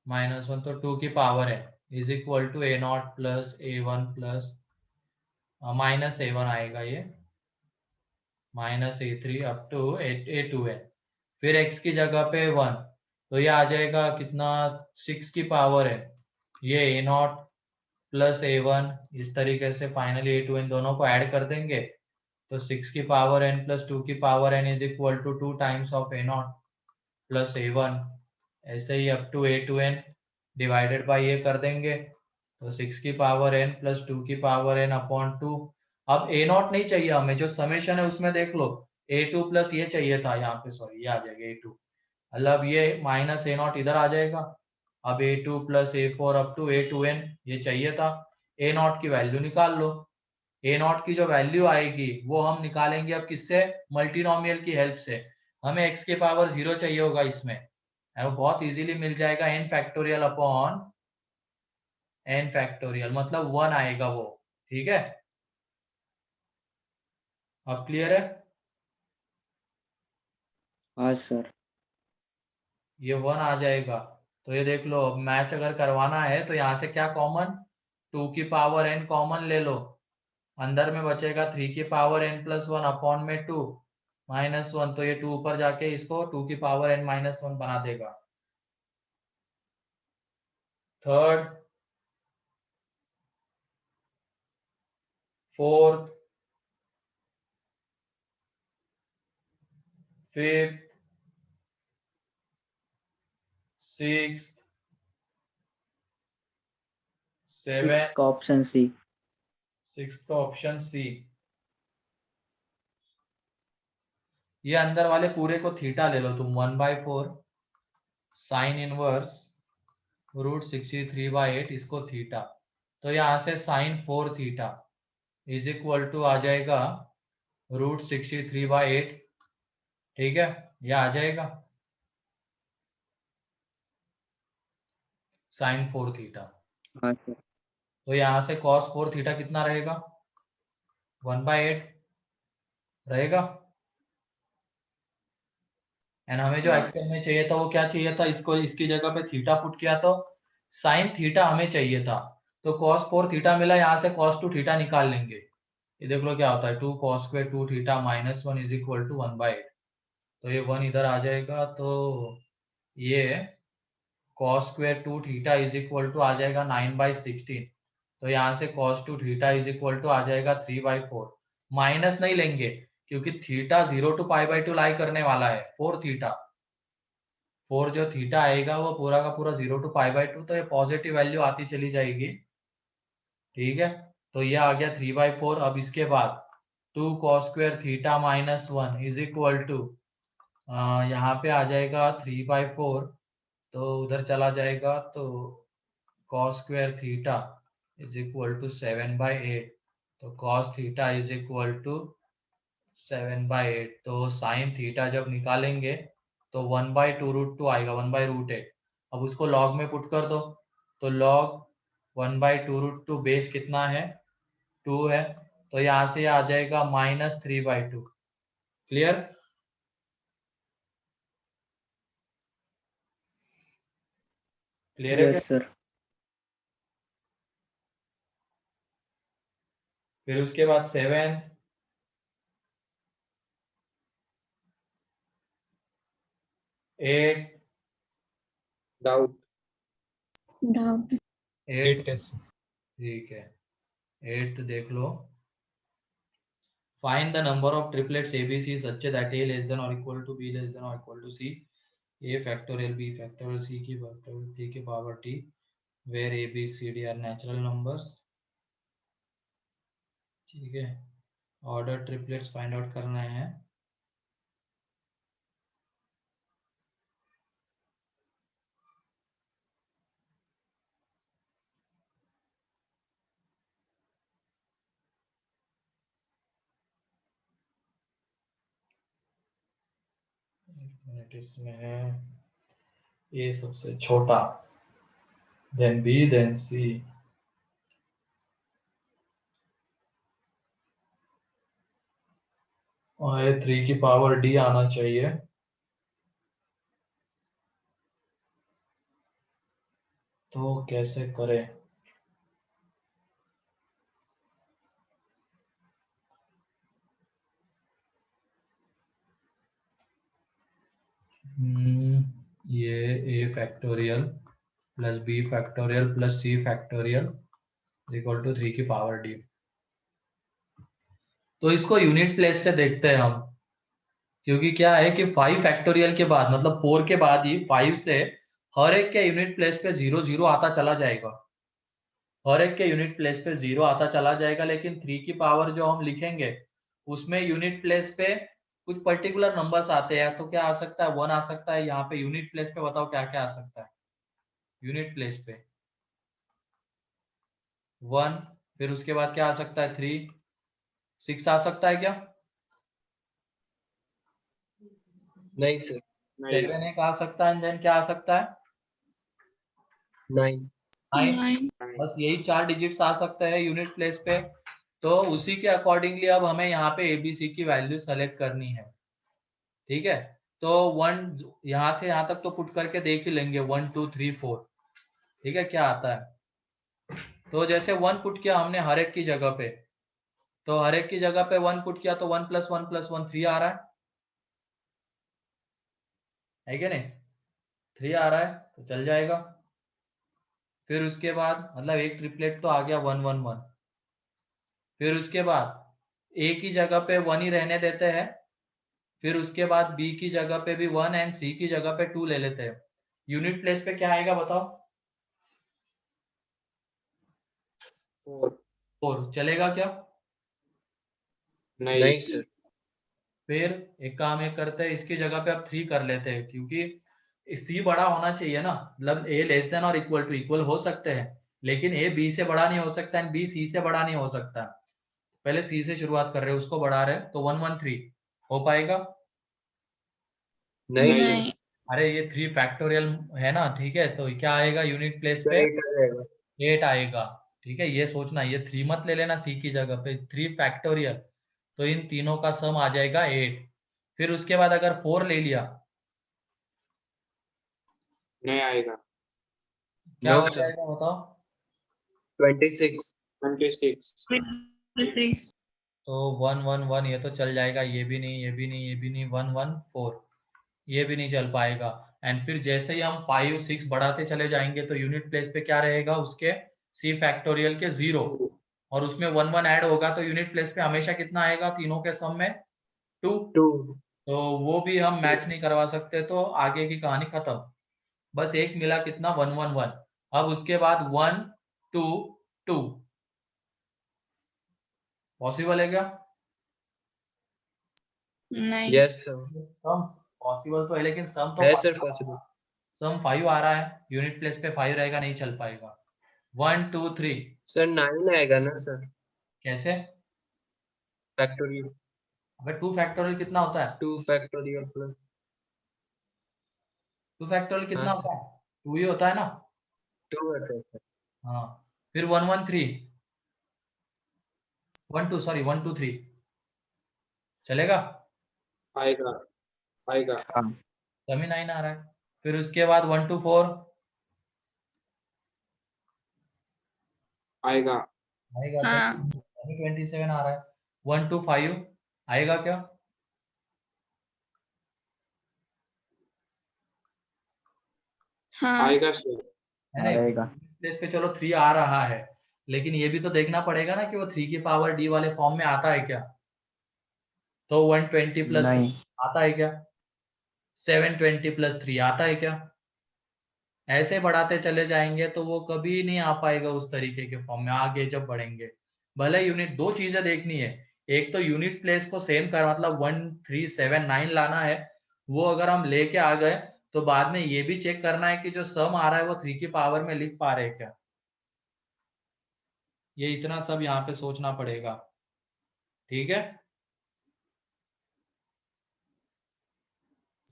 -1, तो 2 की power n is equal to A0 plus A1 plus -A1 आएगा, ये -A3 अप टू A2n। फिर x की जगह पे 1, तो ये आ जाएगा कितना, 6 की पावर n, ये A0 प्लस A1, इस तरीके से फाइनली A2n दोनों को ऐड कर देंगे, तो 6 की पावर n प्लस 2 की power n is equal to 2 times of A0 plus A1, ऐसे ही up to A2n divided by ये कर देंगे, तो 6 की पावर n प्लस 2 की पावर n अपॉन 2। अब A0 नहीं चाहिए हमें, जो समेशन है उसमें देख लो A2 प्लस ये चाहिए था, यहाँ पे सॉरी ये आ जाएगा A2, मतलब ये माइनस A0 इधर आ जाएगा। अब A2 plus A4 up to A2n ये चाहिए था, A0 की वैल्यू निकाल लो, ए नॉट की जो वैल्यू आएगी वो हम निकालेंगे अब किससे, मल्टीनोमियल की हेल्प से। हमें x के पावर 0 चाहिए होगा इसमें, वो बहुत इजीली मिल जाएगा, n factorial upon n factorial, मतलब 1 आएगा वो। ठीक है, अब क्लियर है? हाँ सर। ये 1 आ जाएगा। तो ये देख लो, अब मैच अगर करवाना है तो यहाँ से क्या कॉमन, 2 की पावर n कॉमन ले लो, अंदर में बचेगा 3 की पावर n प्लस 1 अपॉन में 2 माइनस 1, तो ये 2 ऊपर जाके इसको 2 की पावर n माइनस 1 बना देगा। Third, fourth, fifth, sixth, seven, six का ऑप्शन सी। सिक्स का ऑप्शन सी। ये अंदर वाले पूरे को थीटा ले लो तुम, 1/4 साइन इनवर्स √63/8 इसको थीटा, तो यहाँ से sine 4 theta is equal to आ जाएगा √63/8। ठीक है, ये आ जाएगा साइन 4 थीटा। हाँ सर। तो यहाँ से cos 4 थीटा कितना रहेगा, 1/8 रहेगा। एंड हमें जो हाँ। एक्चुअल में चाहिए था वो क्या चाहिए था, इसको इसकी जगह पे थीटा पुट किया तो साइन थीटा हमें चाहिए था, तो cos 4 थीटा मिला, यहाँ से cos 2 थीटा निकाल लेंगे। ये देख लो क्या होता है, 2 cos square 2 theta minus 1 is equal to 1/8, तो ये 1 इधर आ जाएगा, तो ये cos square 2 theta is equal to आ जाएगा 9/16, तो यहाँ से cos 2 theta is equal to आ जाएगा 3/4। माइनस नहीं लेंगे क्योंकि थीटा 0 to π/2 लाई करने वाला है, 4 थीटा, 4 जो थीटा आएगा वो पूरा का पूरा 0 to π/2, तो ये पॉजिटिव वैल्यू आती चली जाएगी। ठीक है, तो ये आ गया 3/4। अब इसके बाद 2 cos square theta minus 1 is equal to, यहाँ पे आ जाएगा 3/4, तो उधर चला जाएगा, तो cos square theta is equal to 7/8, तो cos theta is equal to 7/8, तो साइन थीटा जब निकालेंगे तो 1/2√2 आएगा, 1/√8। अब उसको लॉग में पुट कर दो, तो लॉग 1/2√2 बेस कितना है, 2 है, तो यहाँ से आ जाएगा -3/2। क्लियर? क्लियर है क्या? Yes sir. फिर उसके बाद 7, 8, डाउट। डाउट। 8, 8 टेस्ट। ठीक है, 8 देख लो। Find the number of triplets ABC such that A less than or equal to B less than or equal to C, A factorial B factorial C की factorial C की power T, where A B C D are natural numbers। ठीक है, order triplets find out करना है। एक minute, इसमें है A सबसे छोटा, देन B, देन C, और ये 3 की पावर D आना चाहिए। तो कैसे करें, ये A factorial plus B factorial plus C factorial equal to 3 की पावर D। तो इसको यूनिट प्लेस से देखते हैं हम, क्योंकि क्या है कि 5 फैक्टोरियल के बाद, मतलब 4 के बाद ही 5 से हर एक के यूनिट प्लेस पे 0 0 आता चला जाएगा, हर एक के यूनिट प्लेस पे 0 आता चला जाएगा, लेकिन 3 की पावर जो हम लिखेंगे उसमें यूनिट प्लेस पे कुछ पर्टिकुलर नंबर्स आते हैं, तो क्या आ सकता है, 1 आ सकता है, यहाँ पे यूनिट प्लेस पे बताओ क्या क्या आ सकता है, यूनिट प्लेस पे 1, फिर उसके बाद क्या आ सकता है 3, 6 आ सकता है क्या? नहीं सर, 7 एक आ सकता है, देन क्या आ सकता है? 9। 9। 9 बस यही 4 डिजिट्स आ सकते हैं यूनिट प्लेस पे। तो उसी के अकॉर्डिंगली अब हमें यहाँ पे एबीसी की वैल्यू सेलेक्ट करनी है। ठीक है, तो 1 यहाँ से यहाँ तक तो पुट करके देख ही लेंगे, 1 2 3 4। ठीक है, क्या आता है? तो जैसे 1 पुट किया हमने हर एक की जगह पे, तो हर एक की जगह पे 1 पुट किया तो 1 + 1 + 1 3 आ रहा है क्या नहीं? 3 आ रहा है, तो चल जाएगा। फिर उसके बाद मतलब एक ट्रिपलेट तो आ गया 1 1 1। फिर उसके बाद ए की जगह पे 1 ही रहने देते हैं। फिर उसके बाद बी की जगह पे भी 1 एंड सी की जगह पे 2 ले लेते हैं। यूनिट प्लेस पे क्या आएगा बताओ? 4 4 चलेगा क्या? नहीं नहीं सर, फिर एक काम एक करते हैं, इसकी जगह पे अब 3 कर लेते हैं, क्योंकि सी बड़ा होना चाहिए ना, मतलब ए लेस देन और इक्वल टू, इक्वल हो सकते हैं लेकिन ए बी से बड़ा नहीं हो सकता एंड बी सी से बड़ा नहीं हो सकता। पहले सी से शुरुआत कर रहे हैं, उसको बढ़ा रहे हैं, तो 1 1 3 हो पाएगा? नहीं सर, नहीं अरे ये 3 फैक्टोरियल है ना, ठीक है, तो क्या आएगा यूनिट प्लेस सर पे? 8 आ जाएगा। 8 आएगा। ठीक है, ये सोचना, ये 3 मत ले लेना सी की जगह पे, 3 फैक्टोरियल, तो इन तीनों का सम आ जाएगा 8। फिर उसके बाद अगर 4 ले लिया, नहीं आएगा। क्या नो हो सर, जाएगा बताओ? 26। 26 26 तो 1 1 1 ये तो चल जाएगा, ये भी नहीं, ये भी नहीं, ये भी नहीं, 1 1 4 ये भी नहीं चल पाएगा। एंड फिर जैसे ही हम 5 6 बढ़ाते चले जाएंगे तो यूनिट प्लेस पे क्या रहेगा उसके? सी फैक्टोरियल के 0, और उसमें 1 1 ऐड होगा तो यूनिट प्लेस पे हमेशा कितना आएगा तीनों के सम में? 2। 2। तो वो भी हम मैच नहीं करवा सकते, तो आगे की कहानी खत्म। बस एक मिला कितना? 1 1 1। अब उसके बाद 1 2 2 पॉसिबल है क्या? नहीं यस सर, सम पॉसिबल तो है लेकिन सम तो है 5 सर आ रहा पॉसिबल। है। सम 5 आ रहा है, यूनिट प्लेस पे 5 रहेगा, नहीं चल पाएगा। 1 2 3 सर 9 आएगा ना सर, कैसे? फैक्टोरियल। अबे 2 फैक्टोरियल कितना होता है? 2 फैक्टोरियल प्लस। 2 फैक्टोरियल हाँ कितना सर, होता है? 2 ही होता है ना? 2 आता है सर। हाँ। फिर 1 1 3 1 2 सॉरी 1 2 3 चलेगा? आएगा आएगा हाँ समी 9 आ रहा है। फिर उसके बाद 1 2 4 आएगा आएगा, हाँ चलो समी 27 आ रहा है। 1 2 5 आएगा क्या? हाँ आएगा सर है नहीं? आएगा। प्लेस पे चलो 3 आ रहा है, लेकिन ये भी तो देखना पड़ेगा ना कि वो 3 की पावर डी वाले फॉर्म में आता है क्या? तो 120 + 3 नहीं आता है क्या? 720 + 3 आता है क्या? ऐसे बढ़ाते चले जाएंगे तो वो कभी नहीं आ पाएगा उस तरीके के फॉर्म में आगे जब बढ़ेंगे। भले यूनिट, दो चीजें देखनी है, एक तो यूनिट प्लेस को सेम कर, मतलब 1 3 7 9 लाना है, वो अगर हम लेके आ गए तो बाद में ये भी चेक करना है कि जो सम आ रहा है वो 3 की पावर में लिख पा रहे हैं क्या। ये इतना सब यहाँ पे सोचना पड़ेगा। ठीक है,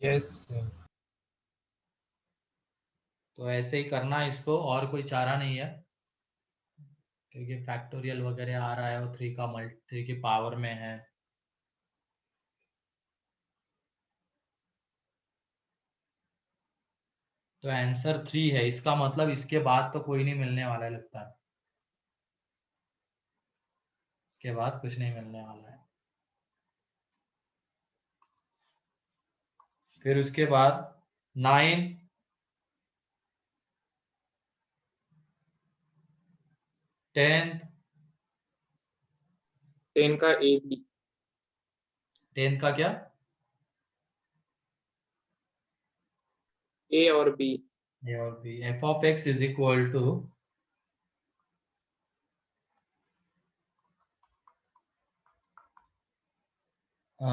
यस सर। तो ऐसे ही करना है इसको, और कोई चारा नहीं है, क्योंकि फैक्टोरियल वगैरह आ रहा है वो 3 की पावर में है। तो आंसर 3 है, इसका मतलब इसके बाद तो कोई नहीं मिलने वाला है लगता है, इसके बाद कुछ नहीं मिलने वाला है। फिर उसके बाद 9 10th 10 का ए बी 10th का क्या? ए और बी ए और B. F of x is equal to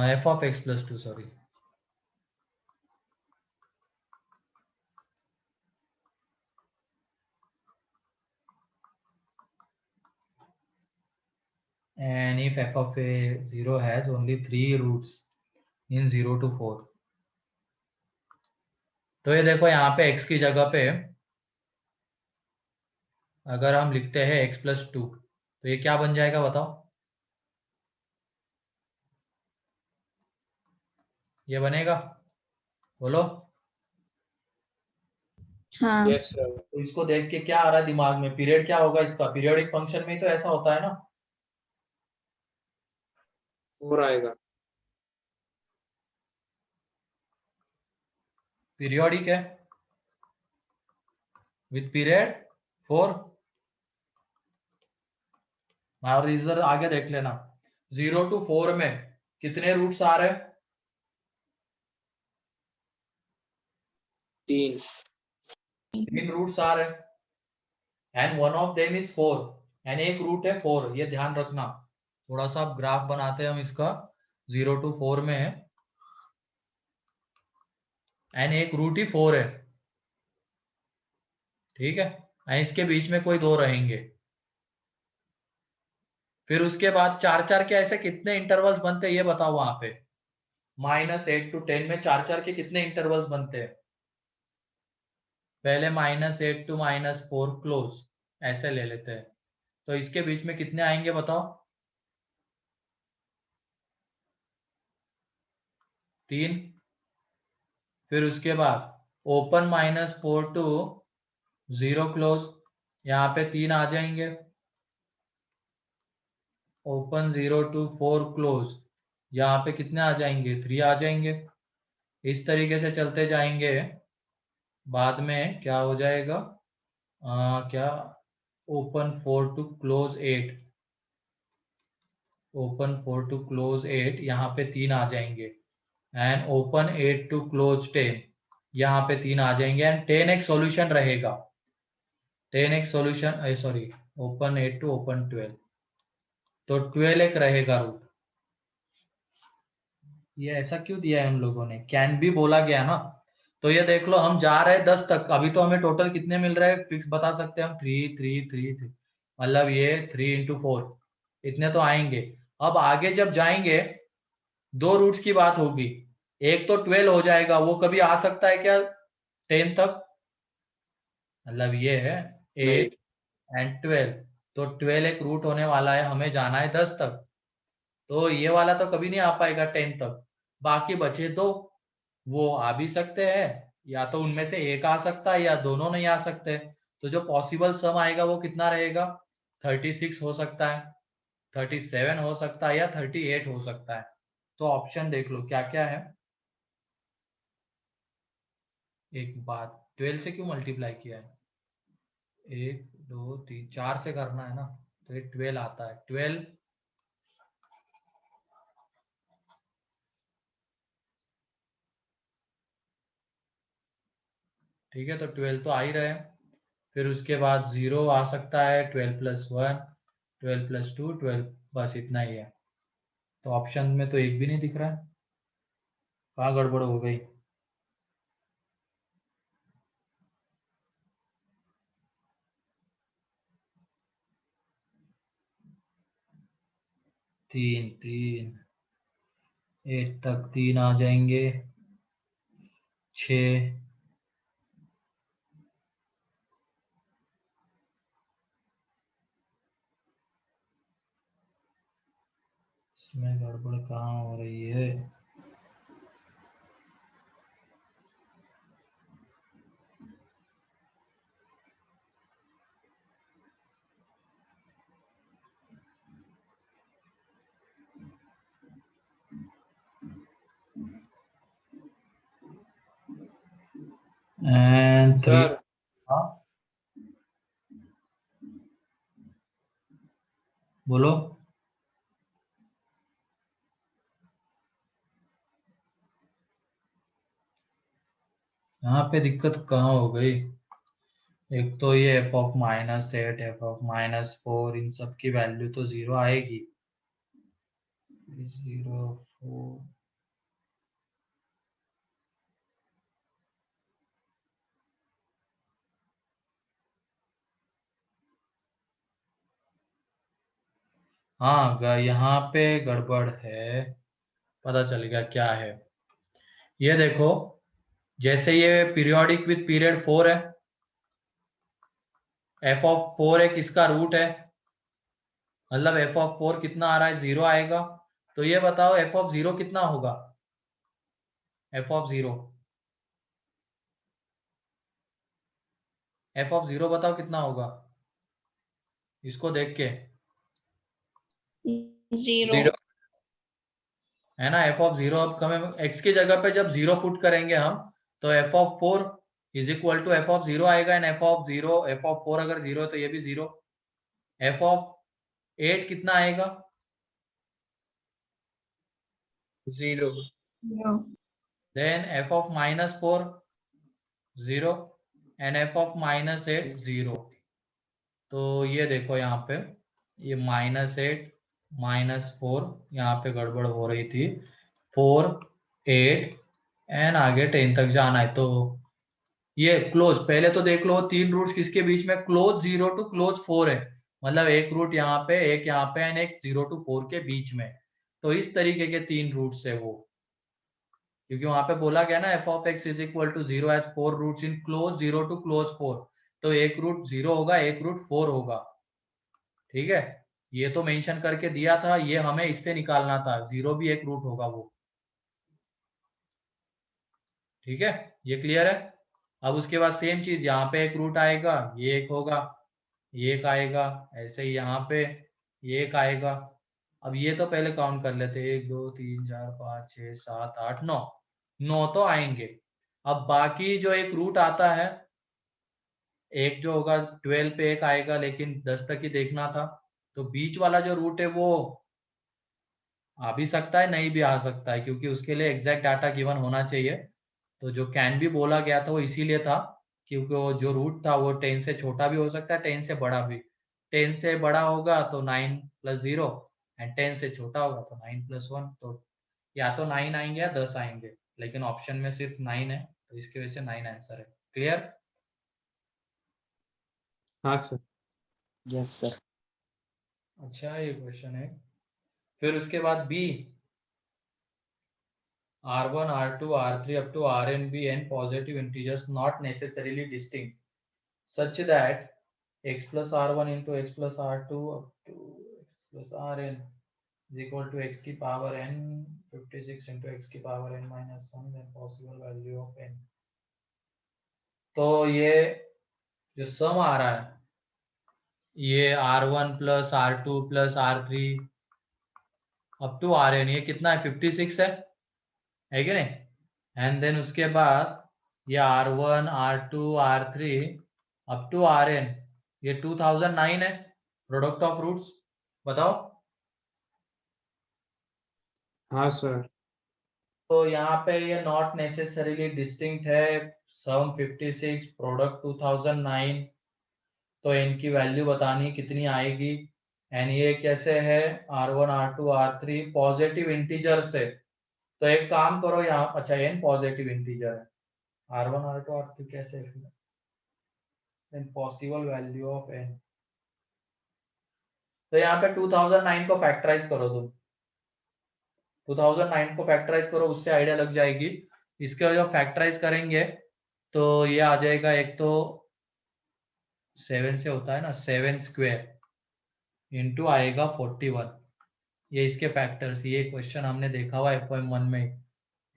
f of x + 2 sorry, and if f of a 0 has only 3 roots in 0 to 4, तो ये देखो यहाँ पे x की जगह पे अगर हम लिखते हैं x+2, तो ये क्या बन जाएगा बताओ? ये बनेगा, बोलो। हाँ Yes, sir. तो इसको देख के क्या आ रहा है दिमाग में? पीरियड क्या होगा इसका? पीरियोडिक फंक्शन में ही तो ऐसा होता है ना। 4 आएगा. पीरियोडिक है विथ पीरियड 4। और इधर आगे देख लेना, 0 to 4 में कितने रूट्स आ रहे हैं? 3. 3 रूट्स आ रहे हैं, and one of them is 4, and एक रूट है 4। ये ध्यान रखना। थोड़ा सा ग्राफ बनाते हैं हम इसका। 0 to 4 में है एंड एक रूट ही 4 है, ठीक है। एंड इसके बीच में कोई 2 रहेंगे। फिर उसके बाद 4 के ऐसे कितने इंटरवल्स बनते हैं ये बताओ वहां पे। -8 to 10 में 4 के कितने इंटरवल्स बनते हैं? पहले -8 to -4 क्लोज ऐसे ले लेते हैं, तो इसके बीच में कितने आएंगे बताओ? 3। फिर उसके बाद ओपन -4 to 0 क्लोज, यहाँ पे 3 आ जाएंगे। ओपन 0 to 4 क्लोज, यहाँ पे कितने आ जाएंगे? 3 आ जाएंगे। इस तरीके से चलते जाएंगे। बाद में क्या हो जाएगा? क्या open 4 to close 8, open 4 to close 8, यहाँ पे 3 आ जाएंगे। एंड ओपन 8 to क्लोज 10, यहाँ पे 3 आ जाएंगे। एंड 10 एक सॉल्यूशन रहेगा। 10 एक solution, sorry, open 8 to open 12, तो 12 एक रहेगा रूट। ये ऐसा क्यों दिया है हम लोगों ने? कैन भी बोला गया ना। तो ये देख लो, हम जा रहे हैं 10 तक। अभी तो हमें टोटल कितने मिल रहे हैं फिक्स बता सकते हैं हम? 3 3 3 3, मतलब ये 3 into 4 इतने तो आएंगे। अब आगे जब जाएंगे 2 रूट्स की बात होगी। एक तो 12 हो जाएगा, वो कभी आ सकता है क्या 10 तक? मतलब ये है नहीं. 8 एंड 12, तो 12 एक रूट होने वाला है। हमें जाना है 10 तक, तो ये वाला तो कभी नहीं आ पाएगा 10 तक। बाकी बचे दो, वो आ भी सकते हैं, या तो उनमें से एक आ सकता है या दोनों नहीं आ सकते। तो जो पॉसिबल सम आएगा वो कितना रहेगा? 36 हो सकता है, 37 हो सकता है, या 38 हो सकता है। तो ऑप्शन देख लो क्या क्या है। एक बात, 12 से क्यों मल्टीप्लाई किया है? 1 2 3 4 से करना है ना, तो ये 12 आता है। 12, ठीक है, तो 12 तो आ ही रहे हैं। फिर उसके बाद 0 आ सकता है, 12 + 1, 12 + 2, 12, बस इतना ही है। तो ऑप्शन में तो एक भी नहीं दिख रहा है। कहाँ गड़बड़ हो गई? तीन 3, 8 तक 3 आ जाएंगे। 6, इसमें गड़बड़ कहाँ हो रही है? एंड 3, Sir, हाँ बोलो। यहाँ पे दिक्कत कहाँ हो गई? एक तो ये f(-8), f(-4), इन सब की वैल्यू तो 0 आएगी। 0 4, हाँ यहाँ पे गड़बड़ है, पता चल गया क्या है। ये देखो, जैसे ये पीरियोडिक विद पीरियड 4 है, एफ ऑफ 4 एक इसका रूट है, मतलब एफ ऑफ 4 कितना आ रहा है, 0 आएगा। तो ये बताओ एफ ऑफ 0 कितना होगा, एफ ऑफ 0, एफ ऑफ 0 बताओ कितना होगा इसको देख के, 0. है ना। एफ ऑफ 0 अब हमें एक्स की जगह पे जब 0 पुट करेंगे हम, तो f of 4 is equal to f of 0 आएगा, and f of 0, f of 4 अगर 0 है तो ये भी 0। एफ ऑफ 8 कितना आएगा, 0. Then f of -4 0, and f of -8 0। तो ये देखो यहाँ पे ये -8 -4 यहाँ पे गड़बड़ हो रही थी, 4 8 एंड आगे 10 तक जाना है। तो ये क्लोज, पहले तो देख लो 3 रूट्स किसके बीच में, क्लोज 0 टू क्लोज 4 है, मतलब एक रूट यहाँ पे, एक यहाँ पे, एंड एक 0 टू 4 के बीच में। तो इस तरीके के 3 रूट्स है वो, क्योंकि वहां पे बोला गया ना f of x is equal to 0 as 4 roots in close 0 to close 4। तो एक रूट 0 होगा, एक रूट 4 होगा, ठीक है। ये तो मेंशन करके दिया था, ये हमें इससे निकालना था, 0 भी एक रूट होगा वो, ठीक है। ये क्लियर है। अब उसके बाद सेम चीज यहाँ पे एक रूट आएगा, ये एक होगा, ये एक आएगा, ऐसे ही यहाँ पे ये एक आएगा। अब ये तो पहले काउंट कर लेते, 1 2 3 4 5 6 7 8 9, 9 तो आएंगे। अब बाकी जो एक रूट आता है, एक जो होगा 12 पे एक आएगा, लेकिन 10 तक ही देखना था। तो बीच वाला जो रूट है वो आ भी सकता है, नहीं भी आ सकता है, क्योंकि उसके लिए एग्जैक्ट डाटा गिवन होना चाहिए। तो जो कैन भी बोला गया था वो इसीलिए था, क्योंकि वो जो रूट था वो 10 से छोटा भी हो सकता है, 10 से बड़ा भी। 10 से बड़ा होगा तो 9 + 0, एंड 10 से छोटा होगा तो 9 + 1। तो या तो 9 आएंगे या 10 आएंगे, लेकिन ऑप्शन में सिर्फ 9 है, तो इसकी वजह से 9 आंसर है। क्लियर। हाँ सर। Yes sir. अच्छा ये क्वेश्चन है। फिर उसके बाद B, R1 R2 R3 up to Rn be n positive integers not necessarily distinct such that x plus R1 into x plus R2 up to x plus Rn is equal to x की power n 56 into x की power n minus 1 then possible value of n। तो ये जो सम आ रहा है, ये R1 plus R2 plus R3 up to Rn, ये कितना है, 56 है कि नहीं। एंड देन उसके बाद ये R1 R2 R3 up to Rn, ये 2009 है, प्रोडक्ट ऑफ रूट्स, बताओ। हाँ सर। तो यहाँ पे ये नॉट नेसेसरीली डिस्टिंक्ट है, सम 56 प्रोडक्ट 2009। तो इनकी वैल्यू बतानी कितनी आएगी, एंड ये कैसे है, R1 R2 R3 positive integer से। तो एक काम करो यहाँ, अच्छा n पॉजिटिव इंटीजर है, R1 R2 R3 कैसे है फिर, then possible value of n। तो यहाँ पे 2009 को फैक्टराइज करो तुम, 2009 को फैक्टराइज करो, उससे आइडिया लग जाएगी। इसके जो फैक्टराइज करेंगे तो ये आ जाएगा, एक तो 7 से होता है ना, 7 स्क्वायर इंटू आएगा 41, ये इसके फैक्टर्स। ये क्वेश्चन हमने देखा हुआ FOM1 में,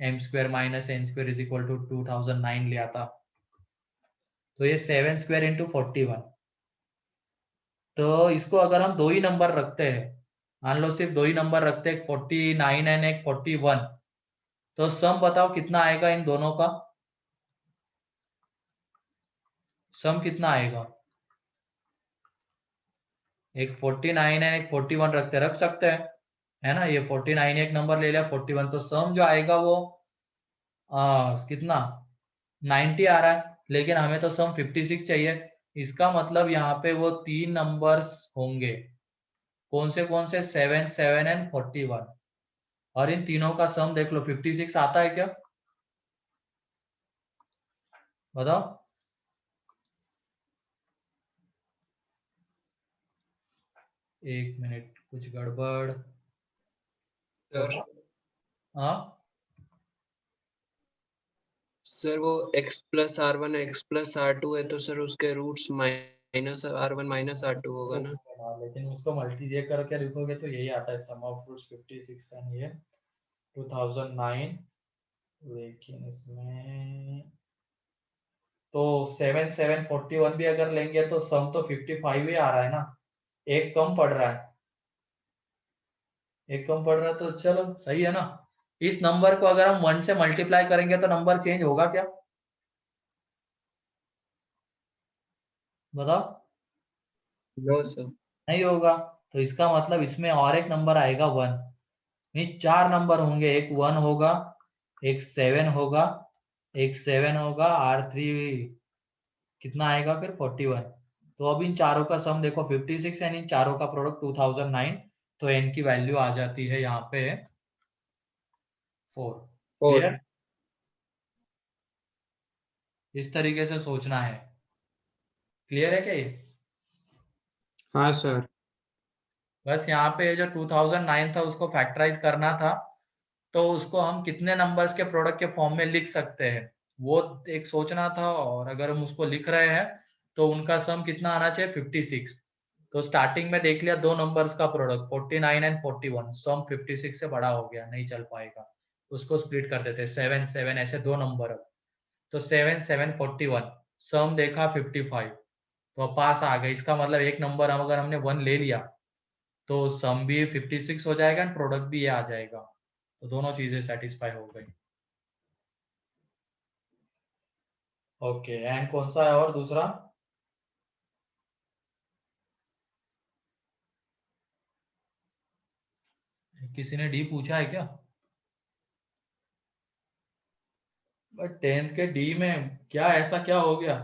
m square minus n square is equal to 2009 लिया था। तो ये 7 स्क्वायर इंटू 41। तो इसको अगर हम दो ही नंबर रखते हैं, मान लो सिर्फ दो ही नंबर रखते हैं, 49 एंड एक 41, तो सम बताओ कितना आएगा इन दोनों का, सम कितना आएगा। एक 49 है, एक 41 रख सकते हैं, है ना। ये 49 एक नंबर ले लिया, 41, तो सम जो आएगा वो कितना 90 आ रहा है, लेकिन हमें तो सम 56 चाहिए। इसका मतलब यहाँ पे वो 3 नंबर्स होंगे, कौन से 7 7 एंड 41, और इन तीनों का सम देख लो, 56 आता है क्या, बताओ। एक मिनट, कुछ गड़बड़? सर हाँ सर वो x+r1 x+r2 है तो सर उसके रूट्स -r1 -r2 होगा ना। लेकिन उसको मल्टी ये कर के लिखोगे तो यही आता है, सम ऑफ रूट्स 56 एंड ये 2009। लेकिन इसमें तो 7 7 41 भी अगर लेंगे तो सम तो 55 ही आ रहा है ना, एक कम पड़ रहा है, एक कम पड़ रहा है, तो चलो सही है ना। इस नंबर को अगर हम 1 से मल्टीप्लाई करेंगे तो नंबर चेंज होगा क्या, बताओ? No sir. नहीं होगा। तो इसका मतलब इसमें और एक नंबर आएगा 1, मीन्स 4 नंबर होंगे, एक 1 होगा, एक 7 होगा, एक 7 होगा, R3 कितना आएगा फिर 41। तो अब इन चारों का सम देखो 56 एंड इन चारों का प्रोडक्ट 2009, तो n की वैल्यू आ जाती है यहाँ पे 4। 4। क्लियर? इस तरीके से सोचना है। क्लियर है क्या ये? हाँ सर। बस यहाँ पे जो 2009 था उसको फैक्टराइज करना था, तो उसको हम कितने नंबर्स के प्रोडक्ट के फॉर्म में लिख सकते हैं वो एक सोचना था। और अगर हम उसको लिख रहे हैं तो उनका सम कितना आना चाहिए 56। तो स्टार्टिंग में देख लिया दो नंबर्स का प्रोडक्ट 49 एंड 41, सम 56 से बड़ा हो गया, नहीं चल पाएगा, उसको स्प्लिट कर देते 7 7, ऐसे दो नंबर। तो 7 7 41, सम देखा 55, तो पास आ गए। इसका मतलब एक नंबर हम अगर हमने 1 ले लिया तो सम भी 56 हो जाएगा एंड प्रोडक्ट भी ये आ जाएगा, तो दोनों चीजें सेटिस्फाई हो गई। ओके, एंड कौन सा है और दूसरा? किसी ने डी पूछा है क्या? बट 10th के डी में क्या ऐसा क्या हो गया?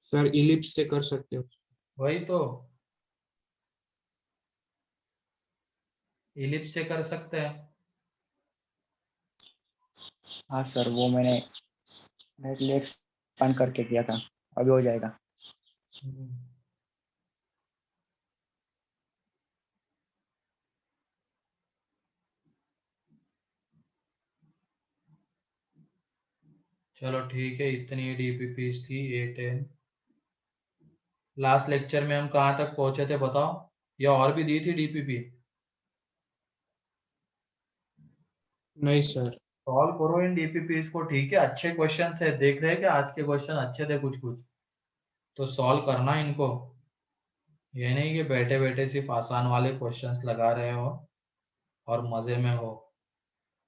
सर इलिप्स से कर सकते हो। वही तो, इलिप्स से कर सकते हैं। हाँ सर, वो मैंने एक्सपांड करके किया था, अभी हो जाएगा। चलो ठीक है, इतनी डीपीपीस थी 8 लास्ट लेक्चर में हम कहाँ तक पहुंचे थे बताओ, या और भी दी थी डीपीपी? नहीं सर। सॉल्व करो इन डीपीपीस को, ठीक है? अच्छे क्वेश्चन है, देख रहे हैं कि आज के क्वेश्चन अच्छे थे कुछ कुछ, तो सॉल्व करना इनको। ये नहीं कि बैठे बैठे सिर्फ आसान वाले क्वेश्चंस लगा रहे हो और मजे में हो,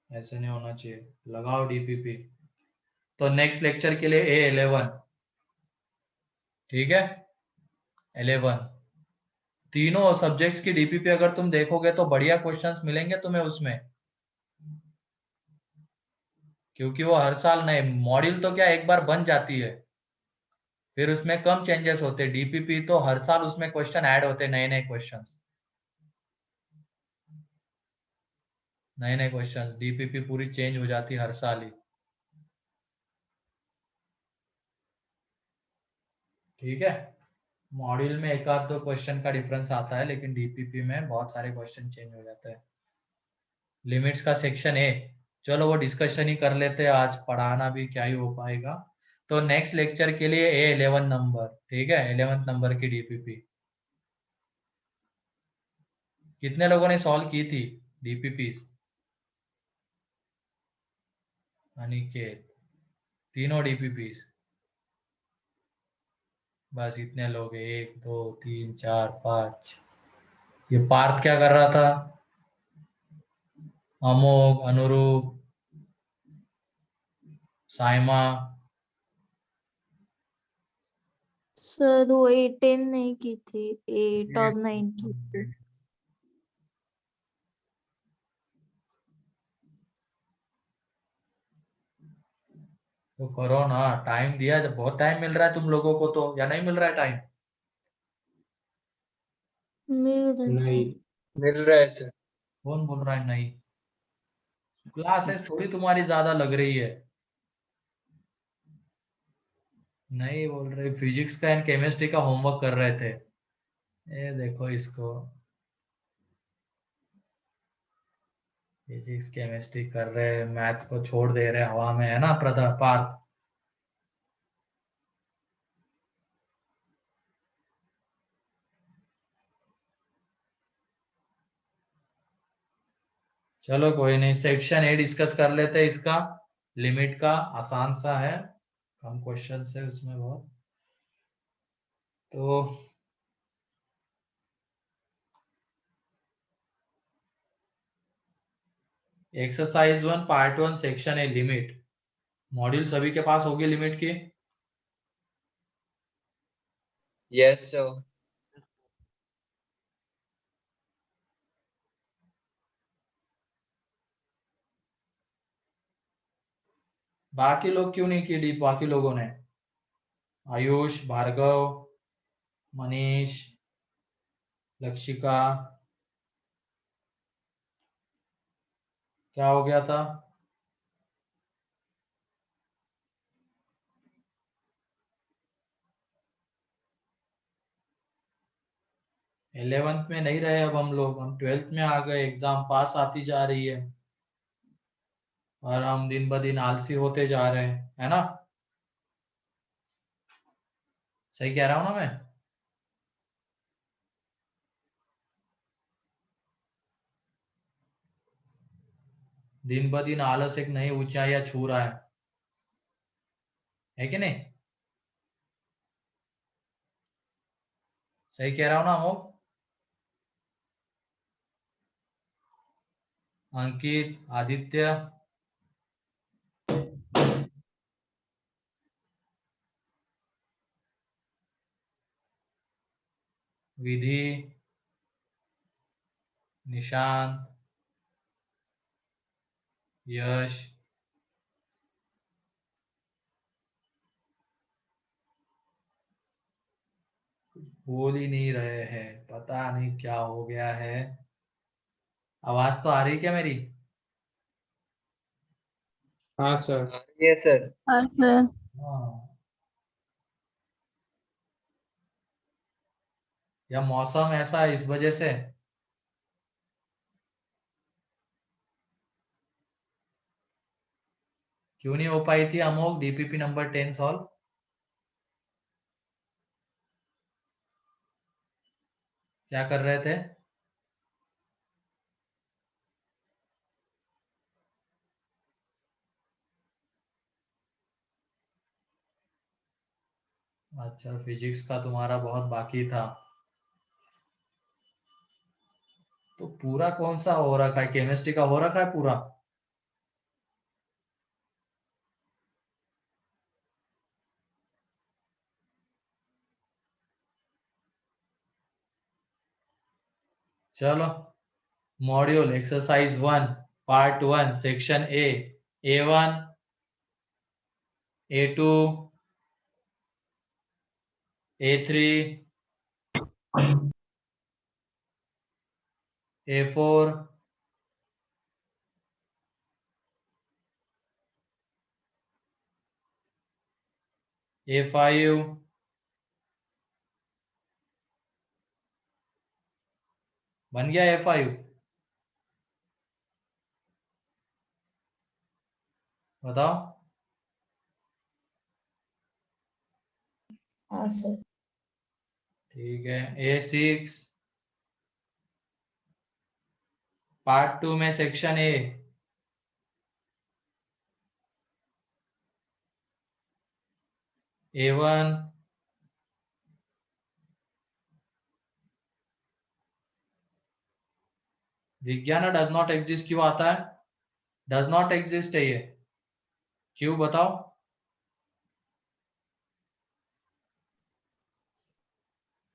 ऐसे नहीं होना चाहिए। लगाओ डीपीपी। तो नेक्स्ट लेक्चर के लिए A11, ठीक है? 11 तीनों सब्जेक्ट्स की डीपीपी अगर तुम देखोगे तो बढ़िया क्वेश्चंस मिलेंगे तुम्हें उसमें, क्योंकि वो हर साल नए मॉड्यूल तो क्या एक बार बन जाती है, फिर उसमें कम चेंजेस होते हैं। डीपीपी तो हर साल उसमें क्वेश्चन ऐड होते हैं, नए नए क्वेश्चन, नए नए क्वेश्चन। डीपीपी पूरी चेंज हो जाती है हर साल ही, ठीक है? मॉड्यूल में एक आध दो क्वेश्चन का डिफरेंस आता है, लेकिन डीपीपी में बहुत सारे क्वेश्चन चेंज हो जाते हैं। लिमिट्स का सेक्शन है, चलो वो डिस्कशन ही कर लेते हैं आज, पढ़ाना भी क्या ही हो पाएगा। तो नेक्स्ट लेक्चर के लिए A11 नंबर, ठीक है? 11th नंबर की डीपीपी कितने लोगों ने सॉल्व की थी डीपीपी? अनिकेत, तीनों डीपीपी? बस इतने लोग हैं, 1 2 3 4 5। ये पार्थ क्या कर रहा था? अमोघ, अनुरूप, साइमा, सर वो 8 नहीं की थी, 8 और 9 की थी। तो करो ना, टाइम दिया, जब बहुत टाइम मिल रहा है तुम लोगों को तो, या नहीं मिल रहा है टाइम? मेरे नहीं। मिल रहा है सर। कौन बोल रहा है नहीं? क्लासेस थोड़ी तुम्हारी ज्यादा लग रही है। नहीं बोल रहे, फिजिक्स का एंड केमिस्ट्री का होमवर्क कर रहे थे। ये देखो इसको, फिजिक्स केमिस्ट्री कर रहे, मैथ्स को छोड़ दे रहे हवा में, है ना पार्थ? चलो कोई नहीं, सेक्शन ए डिस्कस कर लेते हैं इसका, लिमिट का, आसान सा है, कम क्वेश्चन है उसमें बहुत। तो exercise 1 part 1 section a limit, module सभी के पास होगी लिमिट की? Yes sir. बाकी लोग क्यों नहीं की डीप, बाकी लोगों ने? आयुष, भार्गव, मनीष, लक्षिका, क्या हो गया था? इलेवेंथ में नहीं रहे अब हम लोग, हम 12th में आ गए, एग्जाम पास आती जा रही है और हम दिन ब दिन आलसी होते जा रहे हैं, है ना? सही कह रहा हूं ना मैं? दिन ब दिन आलस एक नई ऊंचाइयां छू रहा है कि नहीं? सही कह रहा हूं ना अमोक? अंकित, आदित्य, विधि, निशांत, यश, बोल ही नहीं रहे हैं, पता नहीं क्या हो गया है। आवाज तो आ रही क्या मेरी? हाँ सर। Yes sir. हाँ सर। हाँ, या मौसम ऐसा है इस वजह से? क्यों नहीं हो पाई थी अमोक डीपीपी नंबर 10 सॉल्व? क्या कर रहे थे? अच्छा, फिजिक्स का तुम्हारा बहुत बाकी था। तो पूरा कौन सा हो रखा है? केमिस्ट्री का हो रखा है पूरा? चलो, module exercise 1 part 1 section A, A1, A2, A3, A4, A5, बन गया A5? बताओ। हाँ सर। ठीक है, A6 पार्ट 2 में सेक्शन ए, A1, विज्ञान डज नॉट एग्जिस्ट क्यों आता है? डज नॉट एग्जिस्ट है ये, क्यों बताओ?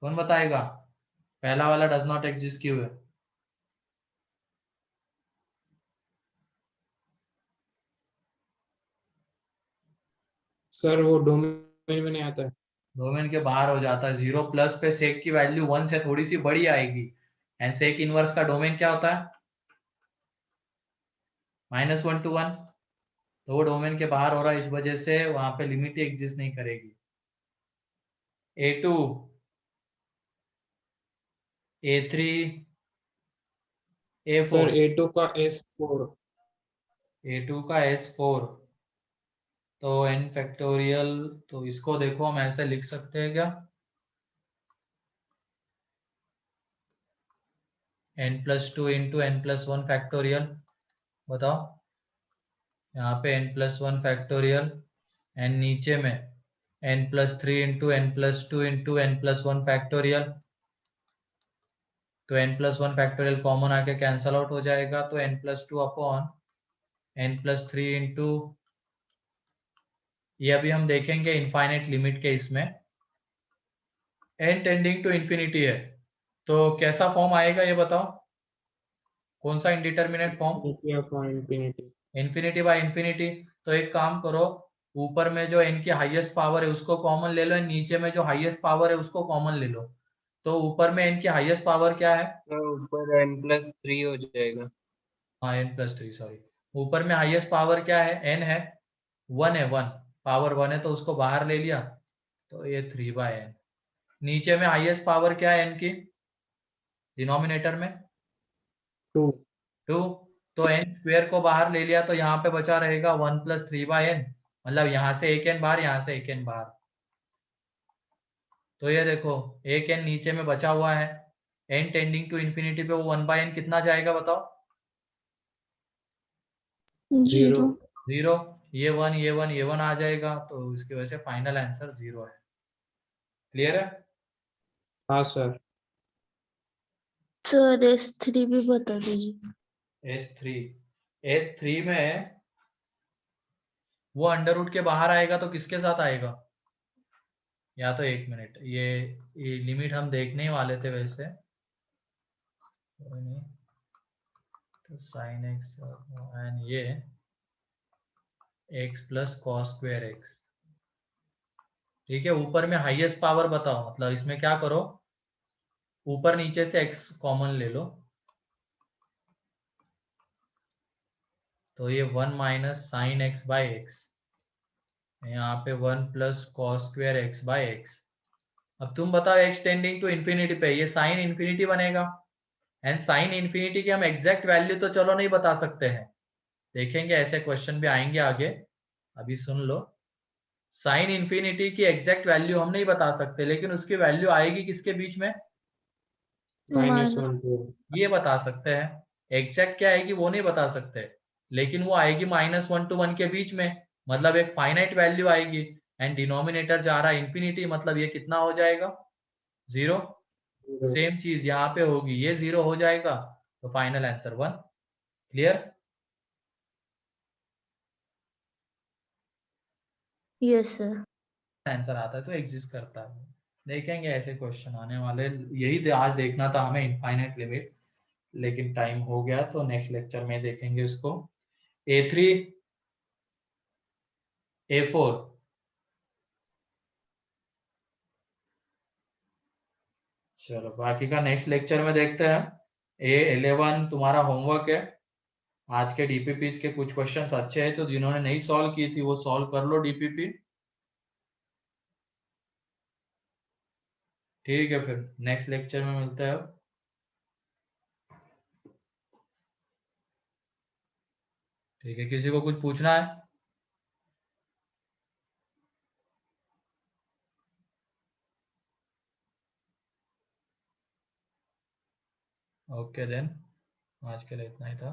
कौन बताएगा? पहला वाला डज नॉट एग्जिस्ट क्यों है? सर वो डोमेन में नहीं आता है। डोमेन के बाहर हो जाता है। 0 प्लस पे सेक की वैल्यू 1 से थोड़ी सी बड़ी आएगी, एंड सेक इनवर्स का डोमेन क्या होता है? -1 to 1। तो वो डोमेन के बाहर हो रहा है, इस वजह से वहां पे लिमिट ही एग्जिस्ट नहीं करेगी। A2 A3 sir A4 A2 का S4 A2 का S4 तो n फैक्टोरियल, तो इसको देखो हम ऐसे लिख सकते हैं क्या, n+2 इंटू n+1 फैक्टोरियल, बताओ। यहाँ पे n+1 फैक्टोरियल एंड नीचे में n+3 into n+2 into n+1 factorial, तो n+1 फैक्टोरियल कॉमन आके कैंसल आउट हो जाएगा, तो n+2 अपॉन n+3 इंटू, ये अभी हम देखेंगे इनफाइनाइट लिमिट के इसमें, n टेंडिंग टू इंफिनिटी है, तो कैसा फॉर्म आएगा ये बताओ, कौन सा indeterminate form, infinity infinity by infinity. तो एक काम करो, ऊपर में जो n की हाईएस्ट पावर है उसको कॉमन ले लो, and नीचे में जो हाईएस्ट पावर है उसको कॉमन ले लो। तो ऊपर में n की हाईएस्ट पावर क्या है, तो ऊपर n+3 हो जाएगा। हाँ n+3 सॉरी, ऊपर में हाईएस्ट पावर क्या है, n है, 1 है, 1 पावर 1 है तो उसको बाहर ले लिया, तो ये 3/n। नीचे में हाईएस्ट पावर क्या है n की, डिनोमिनेटर में 2 2, तो n स्क्वायर को बाहर ले लिया तो यहाँ पे बचा रहेगा 1 + 3/n, मतलब यहाँ से एक n बाहर, यहाँ से एक n बाहर, तो ये देखो एक n नीचे में बचा हुआ है, n टेंडिंग टू इंफिनिटी पे वो 1/n कितना जाएगा बताओ, 0 0, ये 1 ये 1 ये 1 आ जाएगा, तो इसकी वजह से फाइनल आंसर 0 है। क्लियर है। हाँ सर सर S3 भी बता दीजिए। S3 में वो अंडर रूट के बाहर आएगा तो किसके साथ आएगा, या तो एक मिनट, ये लिमिट हम देखने ही वाले थे वैसे, कोई नहीं, तो sin x एंड ये x plus cos square x, ठीक है। ऊपर में हाईएस्ट पावर बताओ, मतलब इसमें क्या करो, ऊपर नीचे से x कॉमन ले लो, तो ये 1 minus sine x by x, यहाँ पे 1 plus cos square x by x. अब तुम बताओ x टेंडिंग टू इंफिनिटी पे ये साइन इंफिनिटी बनेगा, एंड साइन इंफिनिटी की हम एग्जैक्ट वैल्यू तो चलो नहीं बता सकते हैं, देखेंगे ऐसे क्वेश्चन भी आएंगे आगे, अभी सुन लो। साइन इंफिनिटी की एग्जैक्ट वैल्यू हम नहीं बता सकते, लेकिन उसकी वैल्यू आएगी किसके बीच में, -1 2 ये बता सकते हैं। एग्जैक्ट क्या आएगी वो नहीं बता सकते, लेकिन वो आएगी -1 to 1 के बीच में, मतलब एक फाइनाइट वैल्यू आएगी, एंड डिनोमिनेटर जा रहा है इंफिनिटी, मतलब ये कितना हो जाएगा, 0। 0 सेम चीज यहाँ पे होगी, ये 0 हो जाएगा, तो final answer 1। Clear. Yes sir. Answer आता है तो एग्जिस्ट करता है, देखेंगे ऐसे क्वेश्चन आने वाले, यही आज देखना था हमें इनफाइनाइट लिमिट, लेकिन टाइम हो गया, तो नेक्स्ट लेक्चर में देखेंगे इसको। A3 A4, चलो बाकी का नेक्स्ट लेक्चर में देखते हैं। A11 तुम्हारा होमवर्क है, आज के डीपीपी के कुछ क्वेश्चंस अच्छे हैं, तो जिन्होंने नहीं सॉल्व की थी वो सॉल्व कर लो डीपीपी, ठीक है। फिर नेक्स्ट लेक्चर में मिलते हैं अब। ठीक है, किसी को कुछ पूछना है, ओके देन, आज के लिए इतना ही था।